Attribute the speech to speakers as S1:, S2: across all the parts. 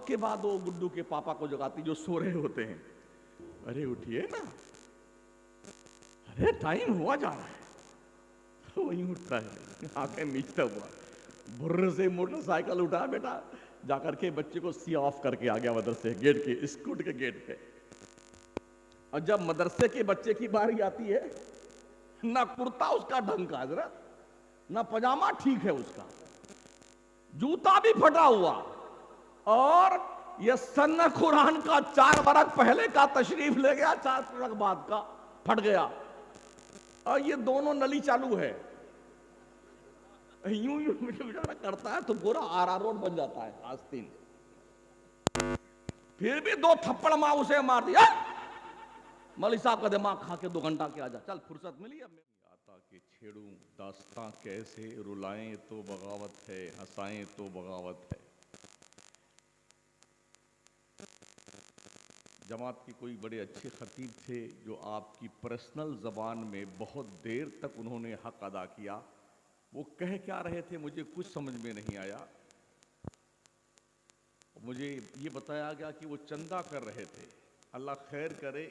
S1: وقت کے بعد وہ گڈو کے پاپا کو جگاتی جو سو رہے ہوتے ہیں، ارے اٹھیے نا، ارے ٹائم ہوا جا رہا ہے، وہیں اٹھتا ہے آنکھیں میچتا ہوا، بھر سے موٹر سائیکل اٹھا بیٹا، جا کر کے بچے کو سی آف کر کے آ گیا مدرسے گیٹ کے، اسکول کے گیٹ پہ۔ اور جب مدرسے کے بچے کی باری آتی ہے، نہ کرتا اس کا ڈھنگ کا حضرت، نہ پجامہ ٹھیک ہے اس کا، جوتا بھی پھٹا ہوا، اور یہ سن قرآن کا 4 برس پہلے کا تشریف لے گیا، 4 برس بعد کا پھٹ گیا، اور یہ دونوں نلی چالو ہے، یوں کرتا ہے تو پورا آر روڈ بن جاتا ہے آستین، پھر بھی 2 تھپڑ ماں اسے مار دیا، مولوی صاحب کا دماغ کھا کے 2 گھنٹہ کیا جا، چل فرصت ملی اب آتا کہ چھیڑوں داستاں کیسے، رلائیں تو بغاوت ہے، ہنسائیں تو بغاوت ہے۔ جماعت کے کوئی بڑے اچھے خطیب تھے جو آپ کی پرسنل زبان میں بہت دیر تک انہوں نے حق ادا کیا، وہ کہہ کیا رہے تھے مجھے کچھ سمجھ میں نہیں آیا، مجھے یہ بتایا گیا کہ وہ چندہ کر رہے تھے، اللہ خیر کرے،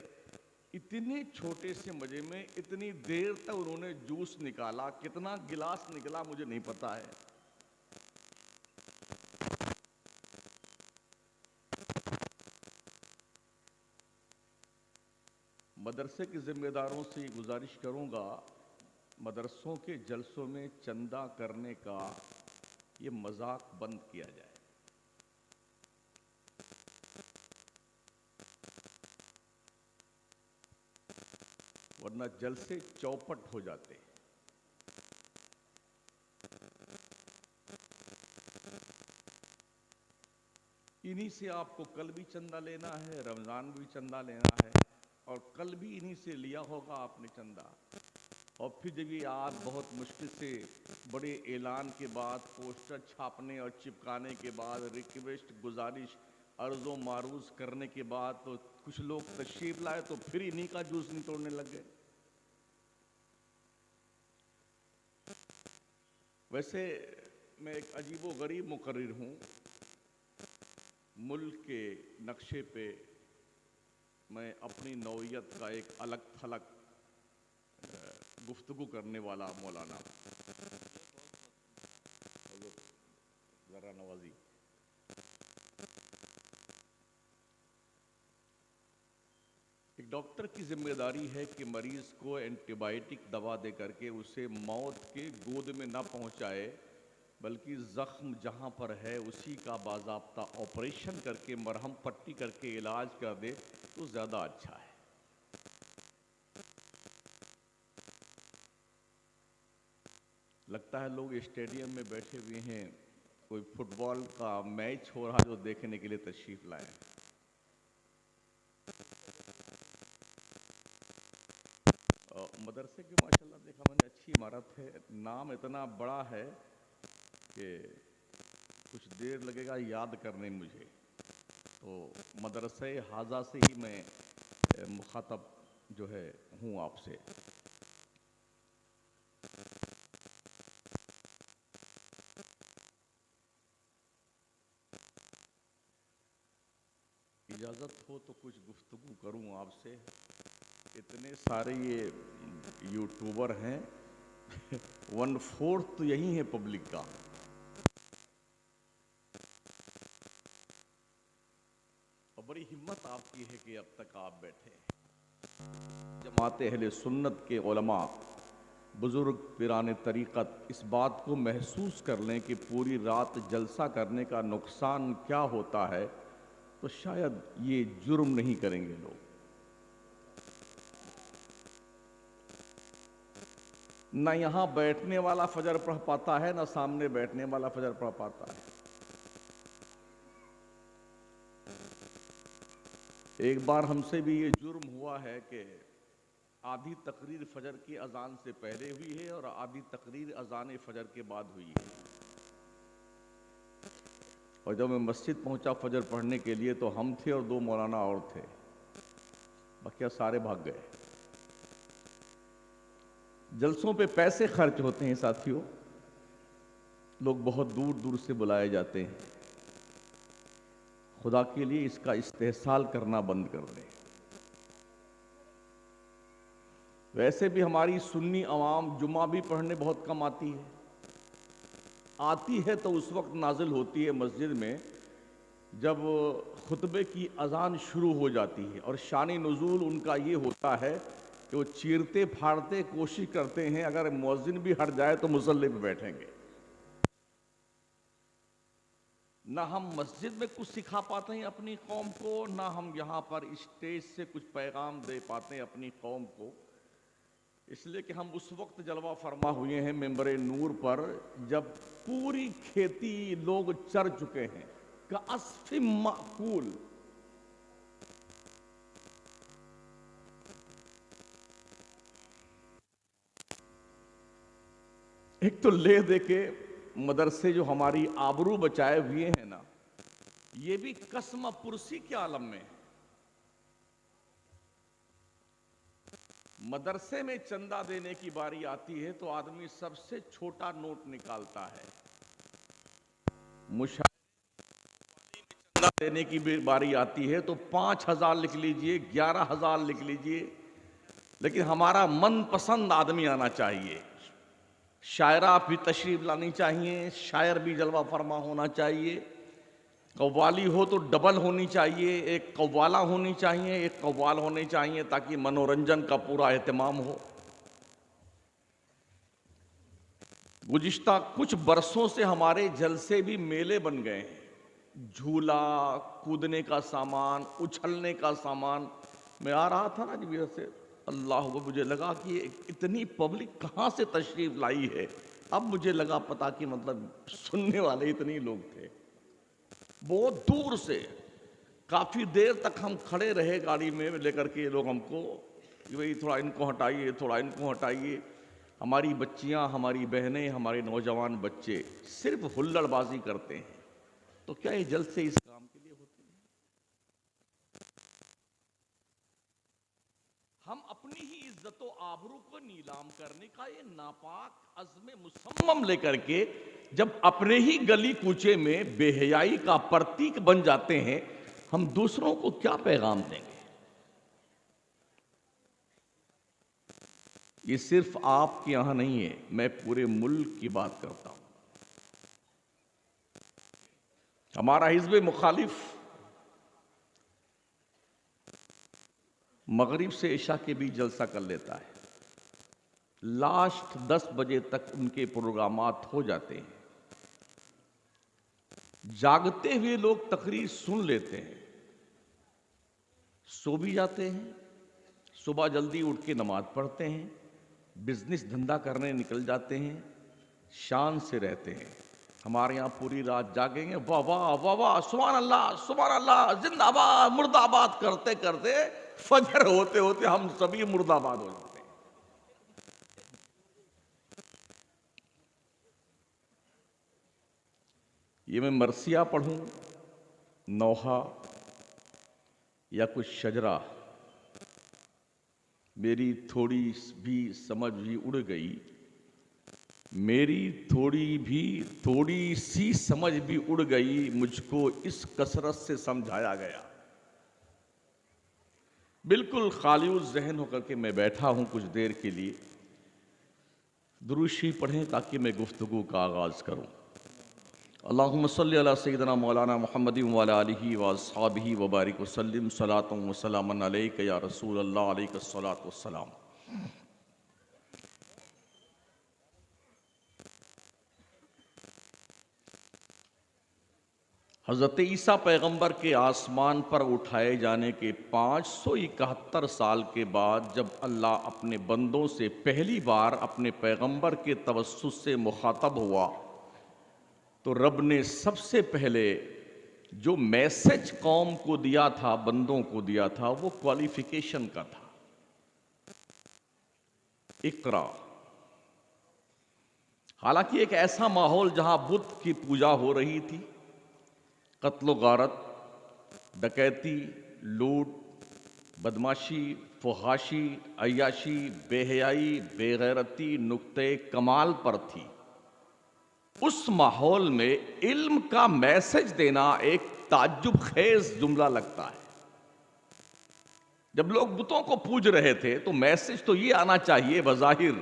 S1: اتنے چھوٹے سے مجے میں اتنی دیر تک انہوں نے جوس نکالا، کتنا گلاس نکلا مجھے نہیں پتا ہے۔ مدرسے کے ذمہ داروں سے گزارش کروں گا، مدرسوں کے جلسوں میں چندہ کرنے کا یہ مذاق بند کیا جائے۔ ورنہ جلسے چوپٹ ہو جاتے ہیں۔ انہی سے آپ کو کل بھی چندہ لینا ہے، رمضان بھی چندہ لینا ہے، اور کل بھی انہی سے لیا ہوگا آپ نے چندہ، اور پھر جب یہ آپ بہت مشکل سے بڑے اعلان کے بعد، پوسٹر چھاپنے اور چپکانے کے بعد، ریکویسٹ گزارش عرض و معروض کرنے کے بعد تو کچھ لوگ تشریف لائے تو پھر انہی کا جوس نہیں توڑنے لگ گئے۔ ویسے میں ایک عجیب و غریب مقرر ہوں، ملک کے نقشے پہ میں اپنی نوعیت کا ایک الگ تھلگ گفتگو کرنے والا مولانا، ذرا نوازی۔ ایک ڈاکٹر کی ذمہ داری ہے کہ مریض کو اینٹی بائیوٹک دوا دے کر کے اسے موت کے گود میں نہ پہنچائے، بلکہ زخم جہاں پر ہے اسی کا باضابطہ آپریشن کر کے مرہم پٹی کر کے علاج کر دے تو زیادہ اچھا ہے۔ لگتا ہے لوگ اسٹیڈیم میں بیٹھے ہوئے ہیں، کوئی فٹ بال کا میچ ہو رہا جو دیکھنے کے لیے تشریف لائے۔ مدرسے کی ماشاءاللہ دیکھا میں نے اچھی عمارت ہے، نام اتنا بڑا ہے کہ کچھ دیر لگے گا یاد کرنے مجھے، تو مدرسہ حاضہ سے ہی میں مخاطب جو ہے ہوں آپ سے۔ اجازت ہو تو کچھ گفتگو کروں آپ سے، اتنے سارے یہ یوٹیوبر ہیں، 1/4 تو یہی ہے پبلک کا، اور بڑی ہمت آپ کی ہے کہ اب تک آپ بیٹھے۔ جماعت اہل سنت کے علماء، بزرگ پیران طریقت اس بات کو محسوس کر لیں کہ پوری رات جلسہ کرنے کا نقصان کیا ہوتا ہے، تو شاید یہ جرم نہیں کریں گے لوگ۔ نہ یہاں بیٹھنے والا فجر پڑھ پاتا ہے، نہ سامنے بیٹھنے والا فجر پڑھ پاتا ہے۔ ایک بار ہم سے بھی یہ جرم ہوا ہے کہ آدھی تقریر فجر کی اذان سے پہلے ہوئی ہے اور آدھی تقریر اذان فجر کے بعد ہوئی ہے، اور جب میں مسجد پہنچا فجر پڑھنے کے لیے تو ہم تھے اور 2 مولانا اور تھے، بقیہ سارے بھاگ گئے۔ جلسوں پہ پیسے خرچ ہوتے ہیں ساتھیوں، لوگ بہت دور دور سے بلائے جاتے ہیں، خدا کے لیے اس کا استحصال کرنا بند کر دیں۔ ویسے بھی ہماری سنی عوام جمعہ بھی پڑھنے بہت کم آتی ہے تو اس وقت نازل ہوتی ہے مسجد میں جب خطبے کی اذان شروع ہو جاتی ہے، اور شان نزول ان کا یہ ہوتا ہے کہ وہ چیرتے پھاڑتے کوشش کرتے ہیں اگر مؤذن بھی ہٹ جائے تو مصلی پہ بیٹھیں گے۔ نہ ہم مسجد میں کچھ سکھا پاتے ہیں اپنی قوم کو، نہ ہم یہاں پر اسٹیج سے کچھ پیغام دے پاتے ہیں اپنی قوم کو، اس لیے کہ ہم اس وقت جلوہ فرما ہوئے ہیں ممبر نور پر جب پوری کھیتی لوگ چر چکے ہیں کعصف مأکول۔ ایک تو لے دے کے مدرسے جو ہماری آبرو بچائے ہوئے ہیں نا، یہ بھی قسم پرسی کے عالم میں ہے۔ مدرسے میں چندہ دینے کی باری آتی ہے تو آدمی سب سے چھوٹا نوٹ نکالتا ہے، چندہ دینے کی باری آتی ہے تو 5,000 لکھ لیجئے، 11,000 لکھ لیجئے، لیکن ہمارا من پسند آدمی آنا چاہیے۔ شاعرہ بھی تشریف لانی چاہیے، شاعر بھی جلوہ فرما ہونا چاہیے، قوالی ہو تو ڈبل ہونی چاہیے، ایک قوالہ ہونی چاہیے، ایک قوال ہونے چاہیے تاکہ منورنجن کا پورا اہتمام ہو۔ گزشتہ کچھ برسوں سے ہمارے جلسے بھی میلے بن گئے ہیں، جھولا، کودنے کا سامان، اچھلنے کا سامان۔ میں آ رہا تھا نا جب ادھر سے، اللہ کو مجھے لگا کہ اتنی پبلک کہاں سے تشریف لائی ہے، اب مجھے لگا پتا کہ مطلب سننے والے اتنی لوگ تھے، بہت دور سے۔ کافی دیر تک ہم کھڑے رہے گاڑی میں لے کر کے، لوگ ہم کو کہ بھئی تھوڑا ان کو ہٹائیے، تھوڑا ان کو ہٹائیے۔ ہماری بچیاں، ہماری بہنیں، ہمارے نوجوان بچے صرف ہلڑ بازی کرتے ہیں، تو کیا یہ جلسے اس کام کے لیے ہوتے ہیں؟ ہم اپنی ہی عزت و آبرو کو نیلام کرنے کا یہ ناپاک عزم مصمم لے کر کے جب اپنے ہی گلی کوچے میں بے حیائی کا پرتیک بن جاتے ہیں، ہم دوسروں کو کیا پیغام دیں گے؟ یہ صرف آپ کے یہاں نہیں ہے، میں پورے ملک کی بات کرتا ہوں۔ ہمارا حزب مخالف مغرب سے عشاء کے بھی جلسہ کر لیتا ہے، لاسٹ 10 بجے تک ان کے پروگرامات ہو جاتے ہیں، جاگتے ہوئے لوگ تقریر سن لیتے ہیں، سو بھی جاتے ہیں، صبح جلدی اٹھ کے نماز پڑھتے ہیں، بزنس دھندا کرنے نکل جاتے ہیں، شان سے رہتے ہیں۔ ہمارے یہاں پوری رات جاگیں گے، واہ واہ واہ واہ، سبحان اللہ، زندہ آباد، مرد آباد کرتے کرتے فجر ہوتے ہوتے ہم سبھی مرد آباد ہو جاتے ہیں۔ یہ میں مرثیہ پڑھوں، نوحہ یا کچھ شجرہ، میری تھوڑی بھی سمجھ بھی اڑ گئی، میری تھوڑی سی سمجھ بھی اڑ گئی، مجھ کو اس کثرت سے سمجھایا گیا۔ بالکل خالی الذہن ہو کر کے میں بیٹھا ہوں کچھ دیر کے لیے، درود شریف پڑھیں تاکہ میں گفتگو کا آغاز کروں۔ اللہم صلی علی سیدنا مولانا محمد وعلی آلہ واصحابہ وبارک وسلم، صلاۃ و سلام علیک یا رسول اللہ، علیک الصلاۃ والسلام۔ حضرت عیسیٰ پیغمبر کے آسمان پر اٹھائے جانے کے 571 سال کے بعد جب اللہ اپنے بندوں سے پہلی بار اپنے پیغمبر کے توسط سے مخاطب ہوا تو رب نے سب سے پہلے جو میسج قوم کو دیا تھا، بندوں کو دیا تھا، وہ کوالیفیکیشن کا تھا، اقرا۔ حالانکہ ایک ایسا ماحول جہاں بت کی پوجا ہو رہی تھی، قتل و غارت، ڈکیتی، لوٹ، بدماشی، فحاشی، عیاشی، بے حیائی، بے غیرتی نقطے کمال پر تھی، اس ماحول میں علم کا میسج دینا ایک تعجب خیز جملہ لگتا ہے. جب لوگ بتوں کو پوج رہے تھے تو میسج تو یہ آنا چاہیے بظاہر.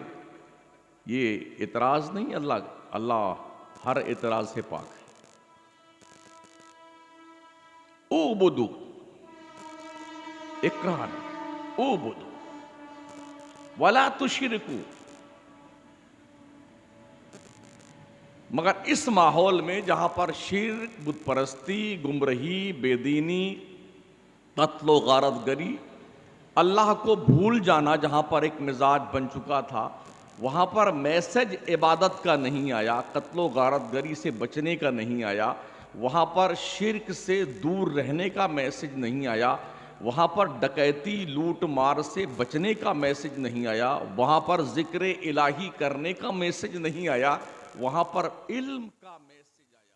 S1: یہ اعتراض نہیں، اللہ ہر اعتراض سے پاک ہے. اعبدوا، اقرار، اعبدوا ولا تشرکوا. مگر اس ماحول میں جہاں پر شرک، بت پرستی، گمراہی، بے دینی، قتل و غارت گری، اللہ کو بھول جانا جہاں پر ایک مزاج بن چکا تھا، وہاں پر میسج عبادت کا نہیں آیا، قتل و غارت گری سے بچنے کا نہیں آیا، وہاں پر شرک سے دور رہنے کا میسج نہیں آیا، وہاں پر ڈکیتی لوٹ مار سے بچنے کا میسج نہیں آیا، وہاں پر ذکر الہی کرنے کا میسج نہیں آیا، وہاں پر علم کا میسج آیا.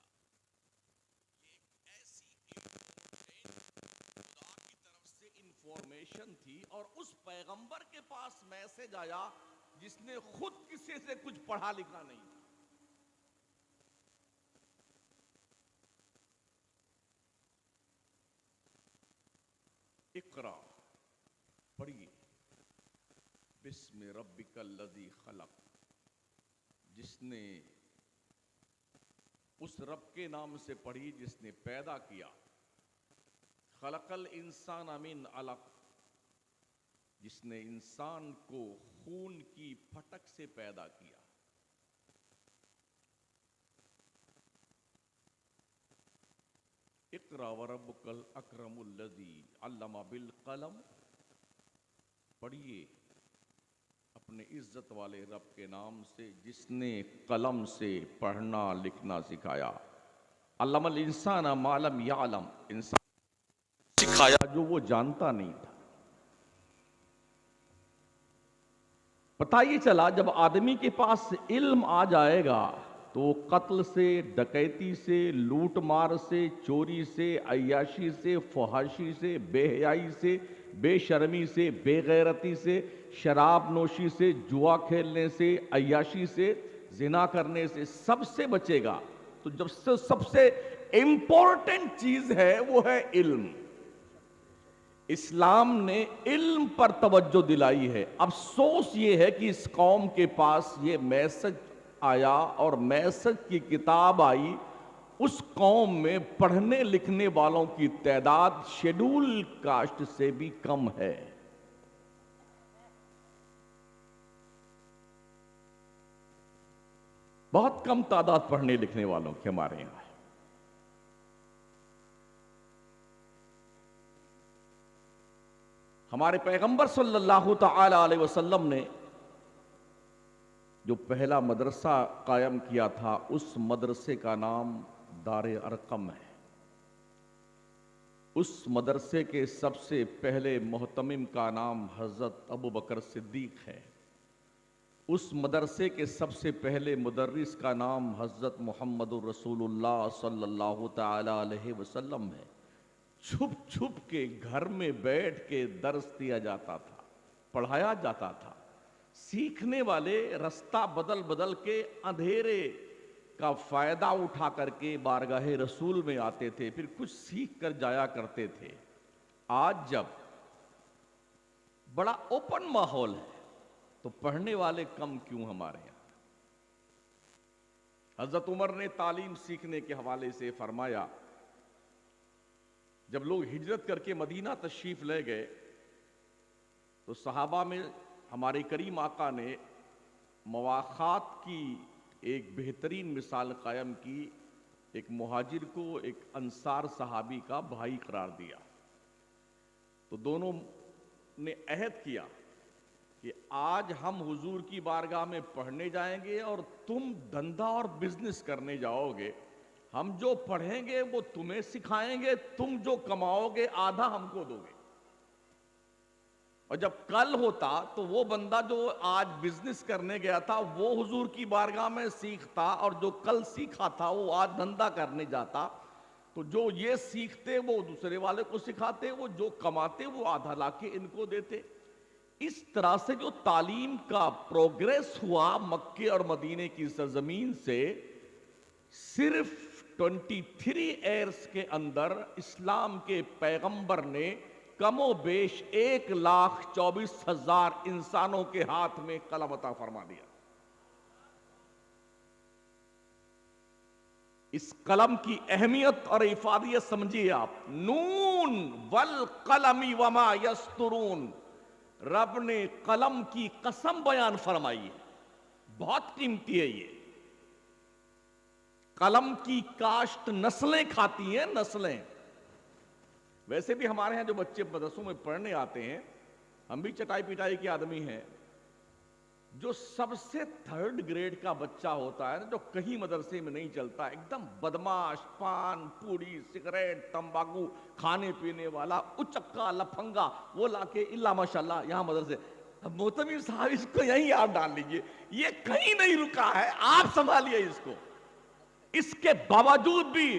S1: خدا کی طرف سے انفارمیشن تھی اور اس پیغمبر کے پاس میسج آیا جس نے خود کسی سے کچھ پڑھا لکھا نہیں تھا. اقرا، پڑھیے، بسم ربک الذی خلق، جس نے، اس رب کے نام سے پڑھی جس نے پیدا کیا. خلق الانسان من علق، جس نے انسان کو خون کی پھٹک سے پیدا کیا. اقرا وربک الاکرم الذی علم بالقلم، پڑھیے اپنے عزت والے رب کے نام سے جس نے قلم سے پڑھنا لکھنا سکھایا. علم الانسان ما لم یعلم، انسان سکھایا جو وہ جانتا نہیں تھا. پتہ یہ چلا جب آدمی کے پاس علم آ جائے گا تو وہ قتل سے، ڈکیتی سے، لوٹ مار سے، چوری سے، عیاشی سے، فحاشی سے، بے حیائی سے، بے شرمی سے، بے غیرتی سے، شراب نوشی سے، جوا کھیلنے سے، عیاشی سے، زنا کرنے سے، سب سے بچے گا. تو جب سے سب سے امپورٹنٹ چیز ہے وہ ہے علم. اسلام نے علم پر توجہ دلائی ہے. افسوس یہ ہے کہ اس قوم کے پاس یہ میسج آیا اور میسج کی کتاب آئی، اس قوم میں پڑھنے لکھنے والوں کی تعداد شیڈول کاسٹ سے بھی کم ہے. بہت کم تعداد پڑھنے لکھنے والوں کی ہمارے یہاں ہے. ہمارے پیغمبر صلی اللہ تعالی علیہ وسلم نے جو پہلا مدرسہ قائم کیا تھا اس مدرسے کا نام دار ارقم ہے. اس مدرسے کے سب سے پہلے محتمم کا نام حضرت ابوبکر صدیق ہے. اس مدرسے کے سب سے پہلے مدرس کا نام حضرت محمد الرسول اللہ صلی اللہ تعالی علیہ وسلم ہے. چھپ چھپ کے گھر میں بیٹھ کے درس دیا جاتا تھا، پڑھایا جاتا تھا. سیکھنے والے رستہ بدل بدل کے اندھیرے کا فائدہ اٹھا کر کے بارگاہ رسول میں آتے تھے، پھر کچھ سیکھ کر جایا کرتے تھے. آج جب بڑا اوپن ماحول ہے تو پڑھنے والے کم کیوں ہمارے یہاں؟ حضرت عمر نے تعلیم سیکھنے کے حوالے سے فرمایا، جب لوگ ہجرت کر کے مدینہ تشریف لے گئے تو صحابہ میں ہمارے کریم آقا نے مواخات کی ایک بہترین مثال قائم کی. ایک مہاجر کو ایک انصار صحابی کا بھائی قرار دیا. تو دونوں نے عہد کیا کہ آج ہم حضور کی بارگاہ میں پڑھنے جائیں گے اور تم دھندا اور بزنس کرنے جاؤ گے. ہم جو پڑھیں گے وہ تمہیں سکھائیں گے، تم جو کماؤ گے آدھا ہم کو دو گے. اور جب کل ہوتا تو وہ بندہ جو آج بزنس کرنے گیا تھا وہ حضور کی بارگاہ میں سیکھتا، اور جو کل سیکھا تھا وہ آج دھندا کرنے جاتا. تو جو یہ سیکھتے وہ دوسرے والے کو سکھاتے، وہ جو کماتے وہ آدھا لا کے ان کو دیتے. اس طرح سے جو تعلیم کا پروگریس ہوا مکے اور مدینے کی سرزمین سے، صرف 23 ایئرس کے اندر اسلام کے پیغمبر نے کم و بیش 1,24,000 انسانوں کے ہاتھ میں قلم عطا فرما دیا. اس قلم کی اہمیت اور افادیت سمجھیے آپ. نون والقلم وما یسطرون، رب نے قلم کی قسم بیان فرمائی ہے. بہت قیمتی ہے یہ. قلم کی کاشت نسلیں کھاتی ہیں، نسلیں. ویسے بھی ہمارے ہاں جو بچے مدرسوں میں پڑھنے آتے ہیں، ہم بھی چٹائی پٹائی کے آدمی ہیں. جو سب سے 3rd گریڈ کا بچہ ہوتا ہے نا، جو کہیں مدرسے میں نہیں چلتا، ایک دم بدماش، پان پوڑی سگریٹ تمباکو کھانے پینے والا، اچکا لفنگا، وہ لا کے اللہ ماشاءاللہ یہاں مدرسے. اب محتمم صاحب اس کو یہیں آپ ڈال لیجئے، یہ کہیں نہیں رکا ہے، آپ سنبھالیے اس کو. اس کے باوجود بھی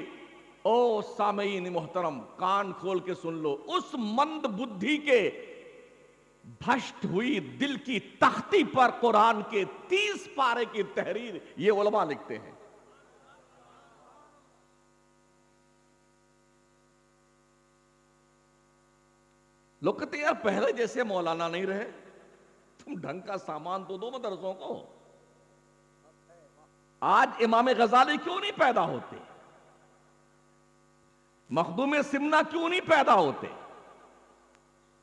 S1: او سامعین محترم کان کھول کے سن لو، اس مند بدھی کے بھشت ہوئی دل کی تختی پر قرآن کے 30 پارے کی تحریر یہ علماء لکھتے ہیں. لوگ کہتے ہیں یار پہلے جیسے مولانا نہیں رہے، تم ڈھنگ کا سامان تو دو مدرسوں کو. آج امام غزالی کیوں نہیں پیدا ہوتے؟ مخدوم سمنا کیوں نہیں پیدا ہوتے؟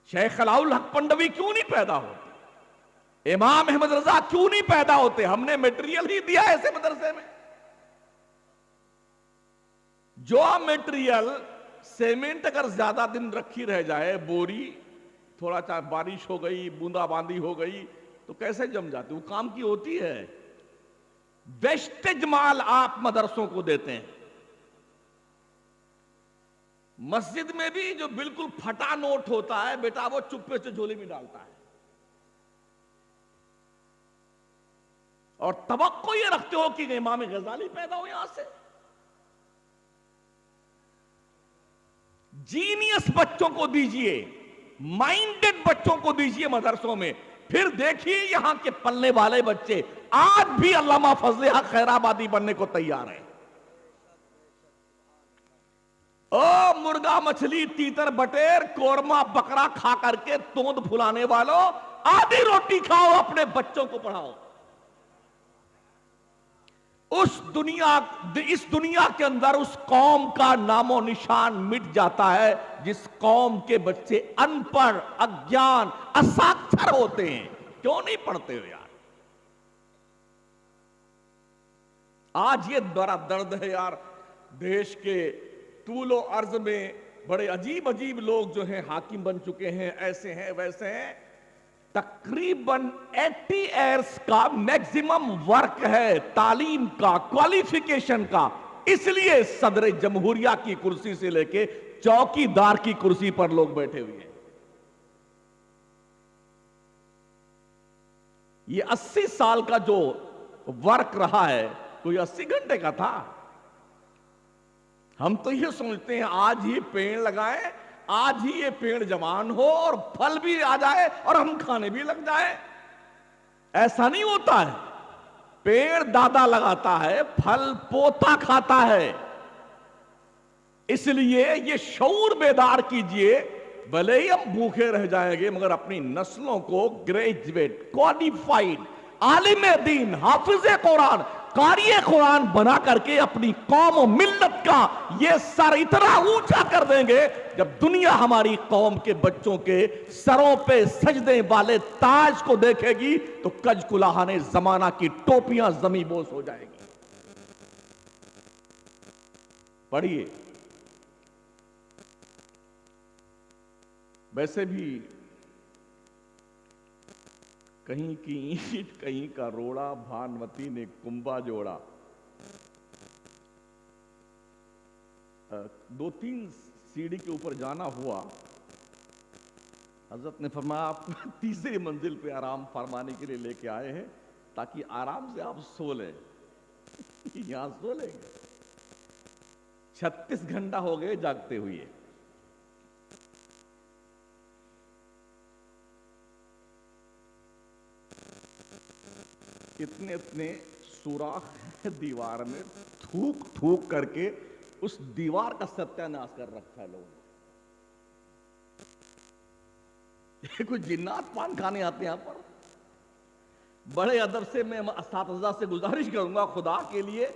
S1: شیخ علاء الحق پنڈوی کیوں نہیں پیدا ہوتے؟ امام احمد رضا کیوں نہیں پیدا ہوتے؟ ہم نے میٹریل ہی دیا ایسے مدرسے میں. جو میٹریل سیمنٹ اگر زیادہ دن رکھی رہ جائے، بوری تھوڑا چاہے بارش ہو گئی، بوندا باندی ہو گئی تو کیسے جم جاتی؟ وہ کام کی ہوتی ہے. ویسٹیج مال آپ مدرسوں کو دیتے ہیں. مسجد میں بھی جو بالکل پھٹا نوٹ ہوتا ہے بیٹا وہ چپے سے جھولی میں ڈالتا ہے، اور توقع یہ رکھتے ہو کہ امام غزالی پیدا ہو یہاں سے. جینیس بچوں کو دیجئے، مائنڈڈ بچوں کو دیجئے مدرسوں میں، پھر دیکھیے یہاں کے پلنے والے بچے آج بھی علامہ فضل حق خیرآبادی بننے کو تیار ہیں. او مرغا مچھلی تیتر بٹیر قورمہ بکرا کھا کر کے توند پھلانے والوں، آدھی روٹی کھاؤ، اپنے بچوں کو پڑھاؤ. اس دنیا کے اندر اس قوم کا نام و نشان مٹ جاتا ہے جس قوم کے بچے ان پڑھ، اگیان، اساکچر ہوتے ہیں. کیوں نہیں پڑھتے ہو یار؟ آج یہ بڑا درد ہے یار، دیش کے طول و عرض میں بڑے عجیب عجیب لوگ جو ہیں حاکم بن چکے ہیں، ایسے ہیں ویسے ہیں. تقریباً 80 ایئرس کا میکسیمم ورک ہے تعلیم کا، کوالیفیکیشن کا. اس لیے صدر جمہوریہ کی کرسی سے لے کے چوکی دار کی کرسی پر لوگ بیٹھے ہوئے ہیں. یہ 80 سال کا جو ورک رہا ہے کوئی 80 گھنٹے کا تھا. ہم تو یہ سوچتے ہیں آج ہی پیڑ لگائیں، آج ہی یہ پیڑ جوان ہو اور پھل بھی آ جائے اور ہم کھانے بھی لگ جائیں. ایسا نہیں ہوتا ہے. پیڑ دادا لگاتا ہے، پھل پوتا کھاتا ہے. اس لیے یہ شعور بیدار کیجئے، بھلے ہی ہم بھوکے رہ جائیں گے مگر اپنی نسلوں کو گریجویٹ، کوالیفائیڈ، عالم دین، حافظ قرآن، قاری قرآن بنا کر کے اپنی قوم و ملت کا یہ سر اتنا اونچا کر دیں گے جب دنیا ہماری قوم کے بچوں کے سروں پہ سجدے والے تاج کو دیکھے گی تو کج کلاہانے زمانہ کی ٹوپیاں زمیں بوس ہو جائے گی. پڑھیے. ویسے بھی کہیں کی اینٹ کہیں کا روڑا، بھانوتی نے کنبا جوڑا. 2-3 سیڑھی کے اوپر جانا ہوا. حضرت نے فرمایا آپ 3ری منزل پہ آرام فرمانے کے لیے لے کے آئے ہیں تاکہ آرام سے آپ سو لیں. یہاں سو لیں گے. 36 گھنٹہ ہو گئے جاگتے ہوئے. اتنے سوراخ دیوار میں، تھوک تھوک کر کے اس دیوار کا ستیہ ناش کر رکھا ہے لوگوں نے. کوئی جنات پان کھانے آتے ہیں یہاں پر. بڑے ادب سے میں اساتذہ سے گزارش کروں گا خدا کے لیے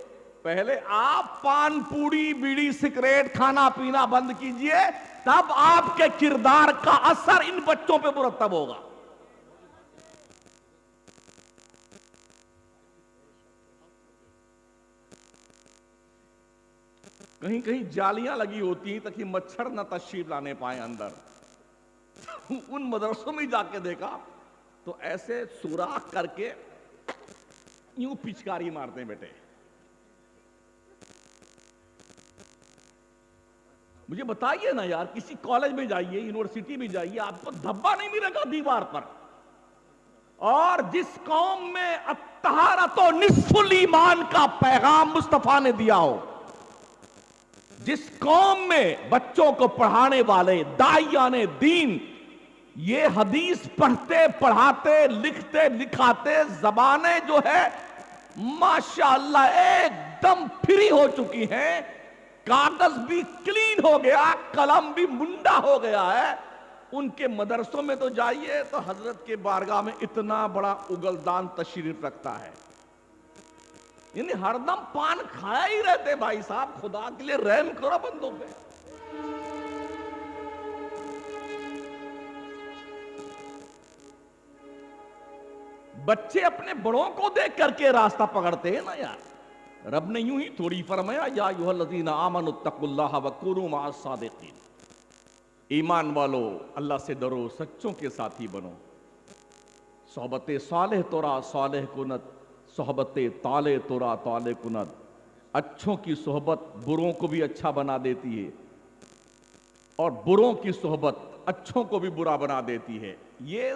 S1: پہلے آپ پان پوڑی بیڑی سگریٹ کھانا پینا بند کیجئے, تب آپ کے کردار کا اثر ان بچوں پہ مرتب ہوگا. کہیں کہیں جالیاں لگی ہوتی ہیں تاکہ مچھر نہ تشریف لانے پائیں اندر. ان مدرسوں میں جا کے دیکھا تو ایسے سوراخ کر کے یوں پچکاری مارتے ہیں بیٹے. مجھے بتائیے نا یار, کسی کالج میں جائیے, یونیورسٹی میں جائیے, آپ کو دھبا نہیں ملے گا دیوار پر. اور جس قوم میں الطہارۃ نصف الایمان کا پیغام مصطفیٰ نے دیا ہو, جس قوم میں بچوں کو پڑھانے والے داعیان دین یہ حدیث پڑھتے پڑھاتے لکھتے لکھاتے زبانیں جو ہے ماشاءاللہ ایک دم فری ہو چکی ہیں, کاغذ بھی کلین ہو گیا, قلم بھی منڈا ہو گیا ہے, ان کے مدرسوں میں تو جائیے تو حضرت کے بارگاہ میں اتنا بڑا اگلدان تشریف رکھتا ہے. یعنی ہر دم پان کھایا ہی رہتے. بھائی صاحب خدا کے لیے رحم کرو بندوں پہ. بچے اپنے بڑوں کو دیکھ کر کے راستہ پکڑتے ہیں نا یار. رب نے یوں ہی تھوڑی فرمایا یا ایھا الذین آمنوا اتقوا اللہ وکونوا مع الصادقین, ایمان والو اللہ سے ڈرو, سچوں کے ساتھی بنو. صحبت صالح تورا صالح کنت, صحبت طالع تورا طالع کنت. اچھوں کی صحبت بروں کو بھی اچھا بنا دیتی ہے, اور بروں کی صحبت اچھوں کو بھی برا بنا دیتی ہے. یہ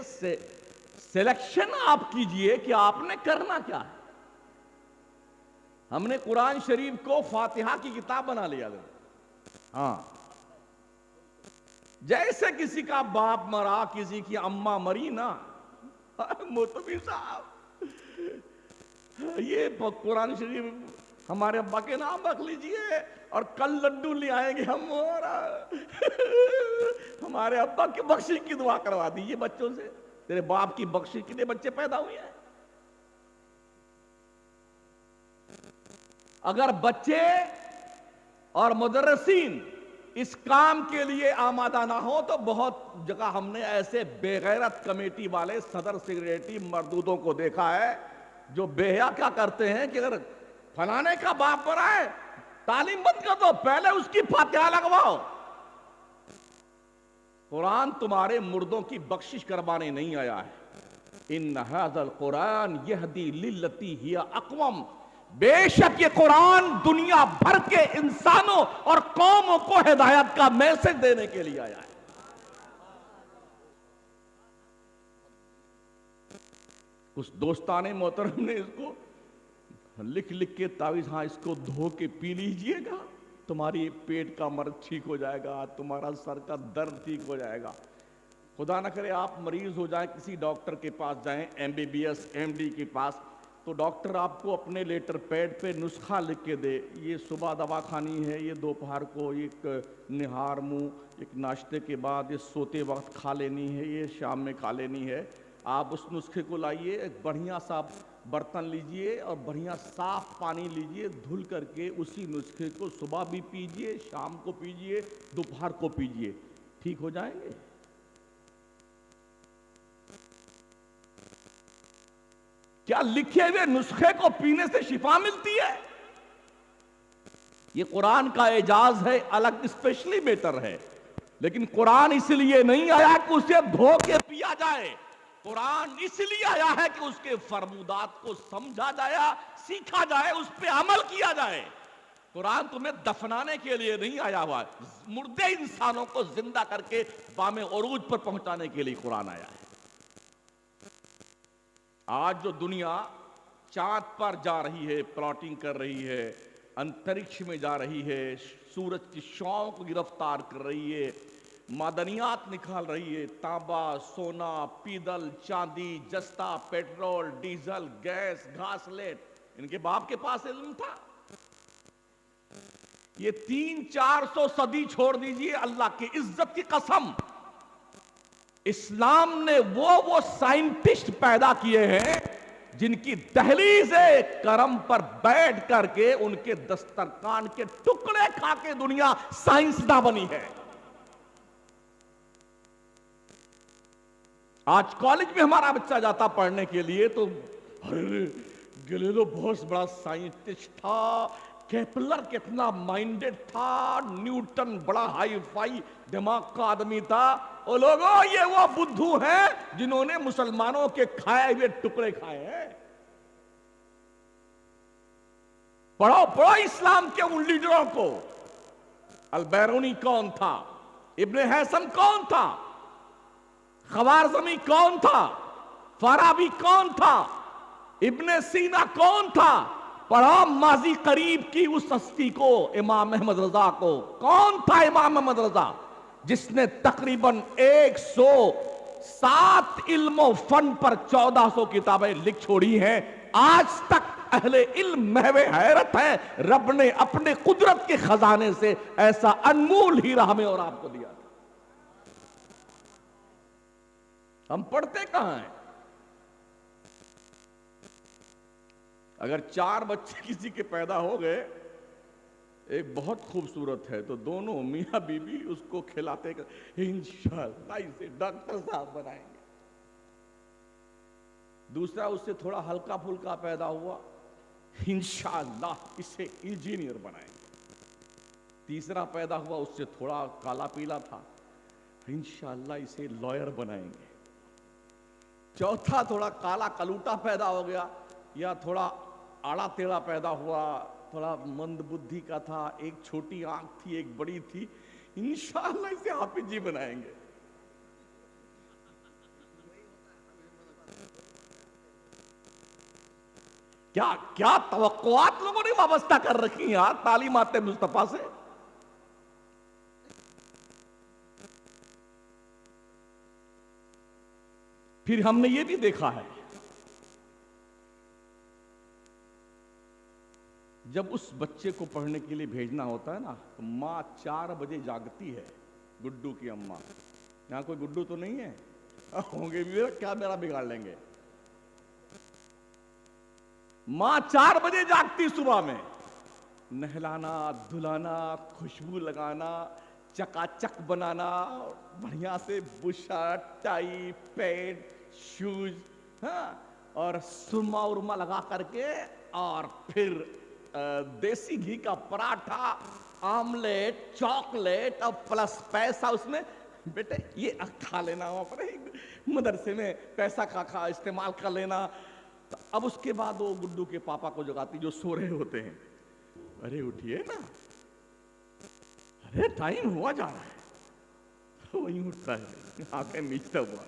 S1: سلیکشن آپ کیجئے کہ آپ نے کرنا کیا ہے. ہم نے قرآن شریف کو فاتحہ کی کتاب بنا لیا. ہاں, جیسے کسی کا باپ مرا, کسی کی اماں مری نا, موتبی صاحب یہ قرآن شریف ہمارے ابا کے نام رکھ لیجئے اور کل لڈو لے آئیں گے ہم, ہمارے ابا کی بخشش کی دعا کروا دیجئے بچوں سے. تیرے باپ کی بخشش کے لیے بچے پیدا ہوئے ہیں. اگر بچے اور مدرسین اس کام کے لیے آمادہ نہ ہو تو بہت جگہ ہم نے ایسے بے غیرت کمیٹی والے صدر سیکریٹری مردودوں کو دیکھا ہے جو بے حیا کیا کرتے ہیں کہ اگر فلانے کا باپ مرا ہے تعلیم بند کر دو, پہلے اس کی فاتحہ لگواؤ. قرآن تمہارے مردوں کی بخشش کروانے نہیں آیا ہے. ان ھذا القرآن یہدی للتی ہی اقوم, بے شک یہ قرآن دنیا بھر کے انسانوں اور قوموں کو ہدایت کا میسج دینے کے لیے آیا ہے. کچھ دوستان محترم نے اس کو لکھ لکھ کے تعویذ, ہاں اس کو دھو کے پی لیجئے گا, تمہاری پیٹ کا مرض ٹھیک ہو جائے گا, تمہارا سر کا درد ٹھیک ہو جائے گا. خدا نہ کرے آپ مریض ہو جائیں, کسی ڈاکٹر کے پاس جائیں, MBBS MD کے پاس, تو ڈاکٹر آپ کو اپنے لیٹر پیڈ پہ نسخہ لکھ کے دے, یہ صبح دوا کھانی ہے, یہ دوپہر کو ایک نہار منہ, ایک ناشتے کے بعد, یہ سوتے وقت کھا لینی ہے, یہ شام میں کھا لینی ہے. آپ اس نسخے کو لائیے, ایک بڑھیا سا برتن لیجئے اور بڑھیا صاف پانی لیجئے, دھل کر کے اسی نسخے کو صبح بھی پیجئے, شام کو پیجئے, دوپہر کو پیجئے, ٹھیک ہو جائیں گے. کیا لکھے ہوئے نسخے کو پینے سے شفا ملتی ہے؟ یہ قرآن کا اعجاز ہے, الگ اسپیشلی میٹر ہے. لیکن قرآن اس لیے نہیں آیا کہ اسے دھو کے پیا جائے, قرآن اس لیے آیا ہے کہ اس کے فرمودات کو سمجھا جائے, سیکھا جائے, اس پہ عمل کیا جائے. قرآن تمہیں دفنانے کے لیے نہیں آیا ہوا, مردے انسانوں کو زندہ کر کے بام عروج پر پہنچانے کے لیے قرآن آیا ہے. آج جو دنیا چاند پر جا رہی ہے, پلاٹنگ کر رہی ہے, انترکش میں جا رہی ہے, سورج کی شعاؤں کو گرفتار کر رہی ہے, معدنیات نکال رہی ہے, تانبا, سونا, پیدل, چاندی, جستا, پیٹرول, ڈیزل, گیس, گھاس لیٹ, ان کے باپ کے پاس علم تھا. یہ 300-400 صدی چھوڑ دیجئے، اللہ کی عزت کی قسم، اسلام نے وہ سائنٹسٹ پیدا کیے ہیں جن کی دہلیز کرم پر بیٹھ کر کے ان کے دسترخوان کے ٹکڑے کھا کے دنیا سائنسداں بنی ہے۔ آج کالج میں ہمارا بچہ جاتا پڑھنے کے لیے تو گلیلو بہت بڑا سائنٹسٹ تھا، کیپلر کتنا مائنڈڈ تھا، نیوٹن بڑا ہائی فائی دماغ کا آدمی تھا۔ او لوگوں، یہ وہ بدھو ہیں جنہوں نے مسلمانوں کے کھائے ہوئے ٹکڑے کھائے ہیں۔ پڑھو اسلام کے ان لیڈروں کو۔ البیرونی کون تھا؟ ابن حیثم کون تھا؟ خوارزمی کون تھا؟ فارابی کون تھا؟ ابن سینا کون تھا؟ پڑھو ماضی قریب کی اس ہستی کو، امام احمد رضا کو۔ کون تھا امام احمد رضا؟ جس نے تقریباً 107 علم و فن پر 1400 کتابیں لکھ چھوڑی ہیں۔ آج تک اہل علم محو حیرت ہے، رب نے اپنے قدرت کے خزانے سے ایسا انمول ہیرا ہمیں اور آپ کو دیا۔ ہم پڑھتے کہاں ہیں؟ اگر 4 بچے کسی کے پیدا ہو گئے، ایک بہت خوبصورت ہے تو دونوں میاں بیوی اس کو کھلاتے انشاءاللہ اسے ڈاکٹر صاحب بنائیں گے۔ دوسرا اس سے تھوڑا ہلکا پھلکا پیدا ہوا، انشاءاللہ اسے انجینئر بنائیں گے۔ تیسرا پیدا ہوا، اس سے تھوڑا کالا پیلا تھا، انشاءاللہ اسے لائر بنائیں گے۔ چوتھا تھوڑا کالا کلوٹا پیدا ہو گیا، یا تھوڑا آڑا تیڑا پیدا ہوا، تھوڑا مند بدھی کا تھا، ایک چھوٹی آنکھ تھی ایک بڑی تھی، انشاءاللہ اسے حافظ جی بنائیں گے۔ کیا توقعات لوگوں نے وابستہ کر رکھی ہیں یار تعلیمات مصطفیٰ سے۔ پھر ہم نے یہ بھی دیکھا ہے، جب اس بچے کو پڑھنے کے لیے بھیجنا ہوتا ہے نا تو ماں 4 بجے جاگتی ہے، گڈو کی اماں۔ یہاں کوئی گڈو تو نہیں ہے؟ ہوں گے بھی، کیا میرا بگاڑ لیں گے؟ ماں 4 بجے جاگتی صبح میں، نہلانا دھلانا، خوشبو لگانا، چکا چک بنانا، بڑھیا سے بشرٹ ٹائی پینٹ شوز، ہاں، اور سرما ارما لگا کر کے، اور پھر دیسی گھی کا پراٹھا، آملیٹ، چاکلیٹ اور پلس پیسہ اس میں، بیٹے یہ کھا لینا، اپنے مدرسے میں پیسہ کھا استعمال کر لینا۔ اب اس کے بعد وہ گڈو کے پاپا کو جگاتی جو سو رہے ہوتے ہیں، ارے اٹھیے نا، ارے ٹائم ہوا جا رہا ہے۔ وہی اٹھتا ہے، آنکھیں میچتا ہوا،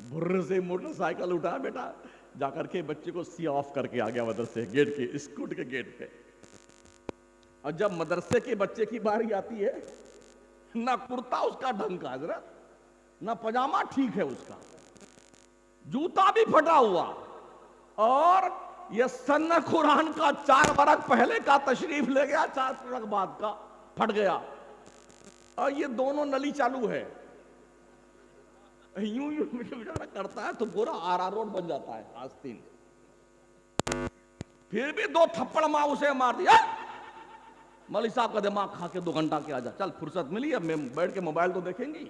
S1: بھر سے موٹر سائیکل اٹھا، بیٹا جا کر کے بچے کو سی آف کر کے آ گیا مدرسے گیٹ کے، اسکوٹ کے گیٹ پہ۔ اور جب مدرسے کے بچے کی باری آتی ہے، نہ کرتا اس کا ڈھنگ کا حضرت، نہ پجامہ ٹھیک ہے اس کا، جوتا بھی پھٹا ہوا، اور یہ سن قرآن کا 4 برس پہلے کا تشریف لے گیا، 4 برس بعد کا پھٹ گیا، اور یہ دونوں نلی چالو ہے، یوں کرتا ہے تو پورا آر روڈ بن جاتا ہے آستین۔ پھر بھی 2 تھپڑ ماں اسے مار دیا، مولوی صاحب کا دماغ کھا کے 2 گھنٹہ کیا جا، چل فرصت ملی اب میں بیٹھ کے موبائل تو دیکھیں گی۔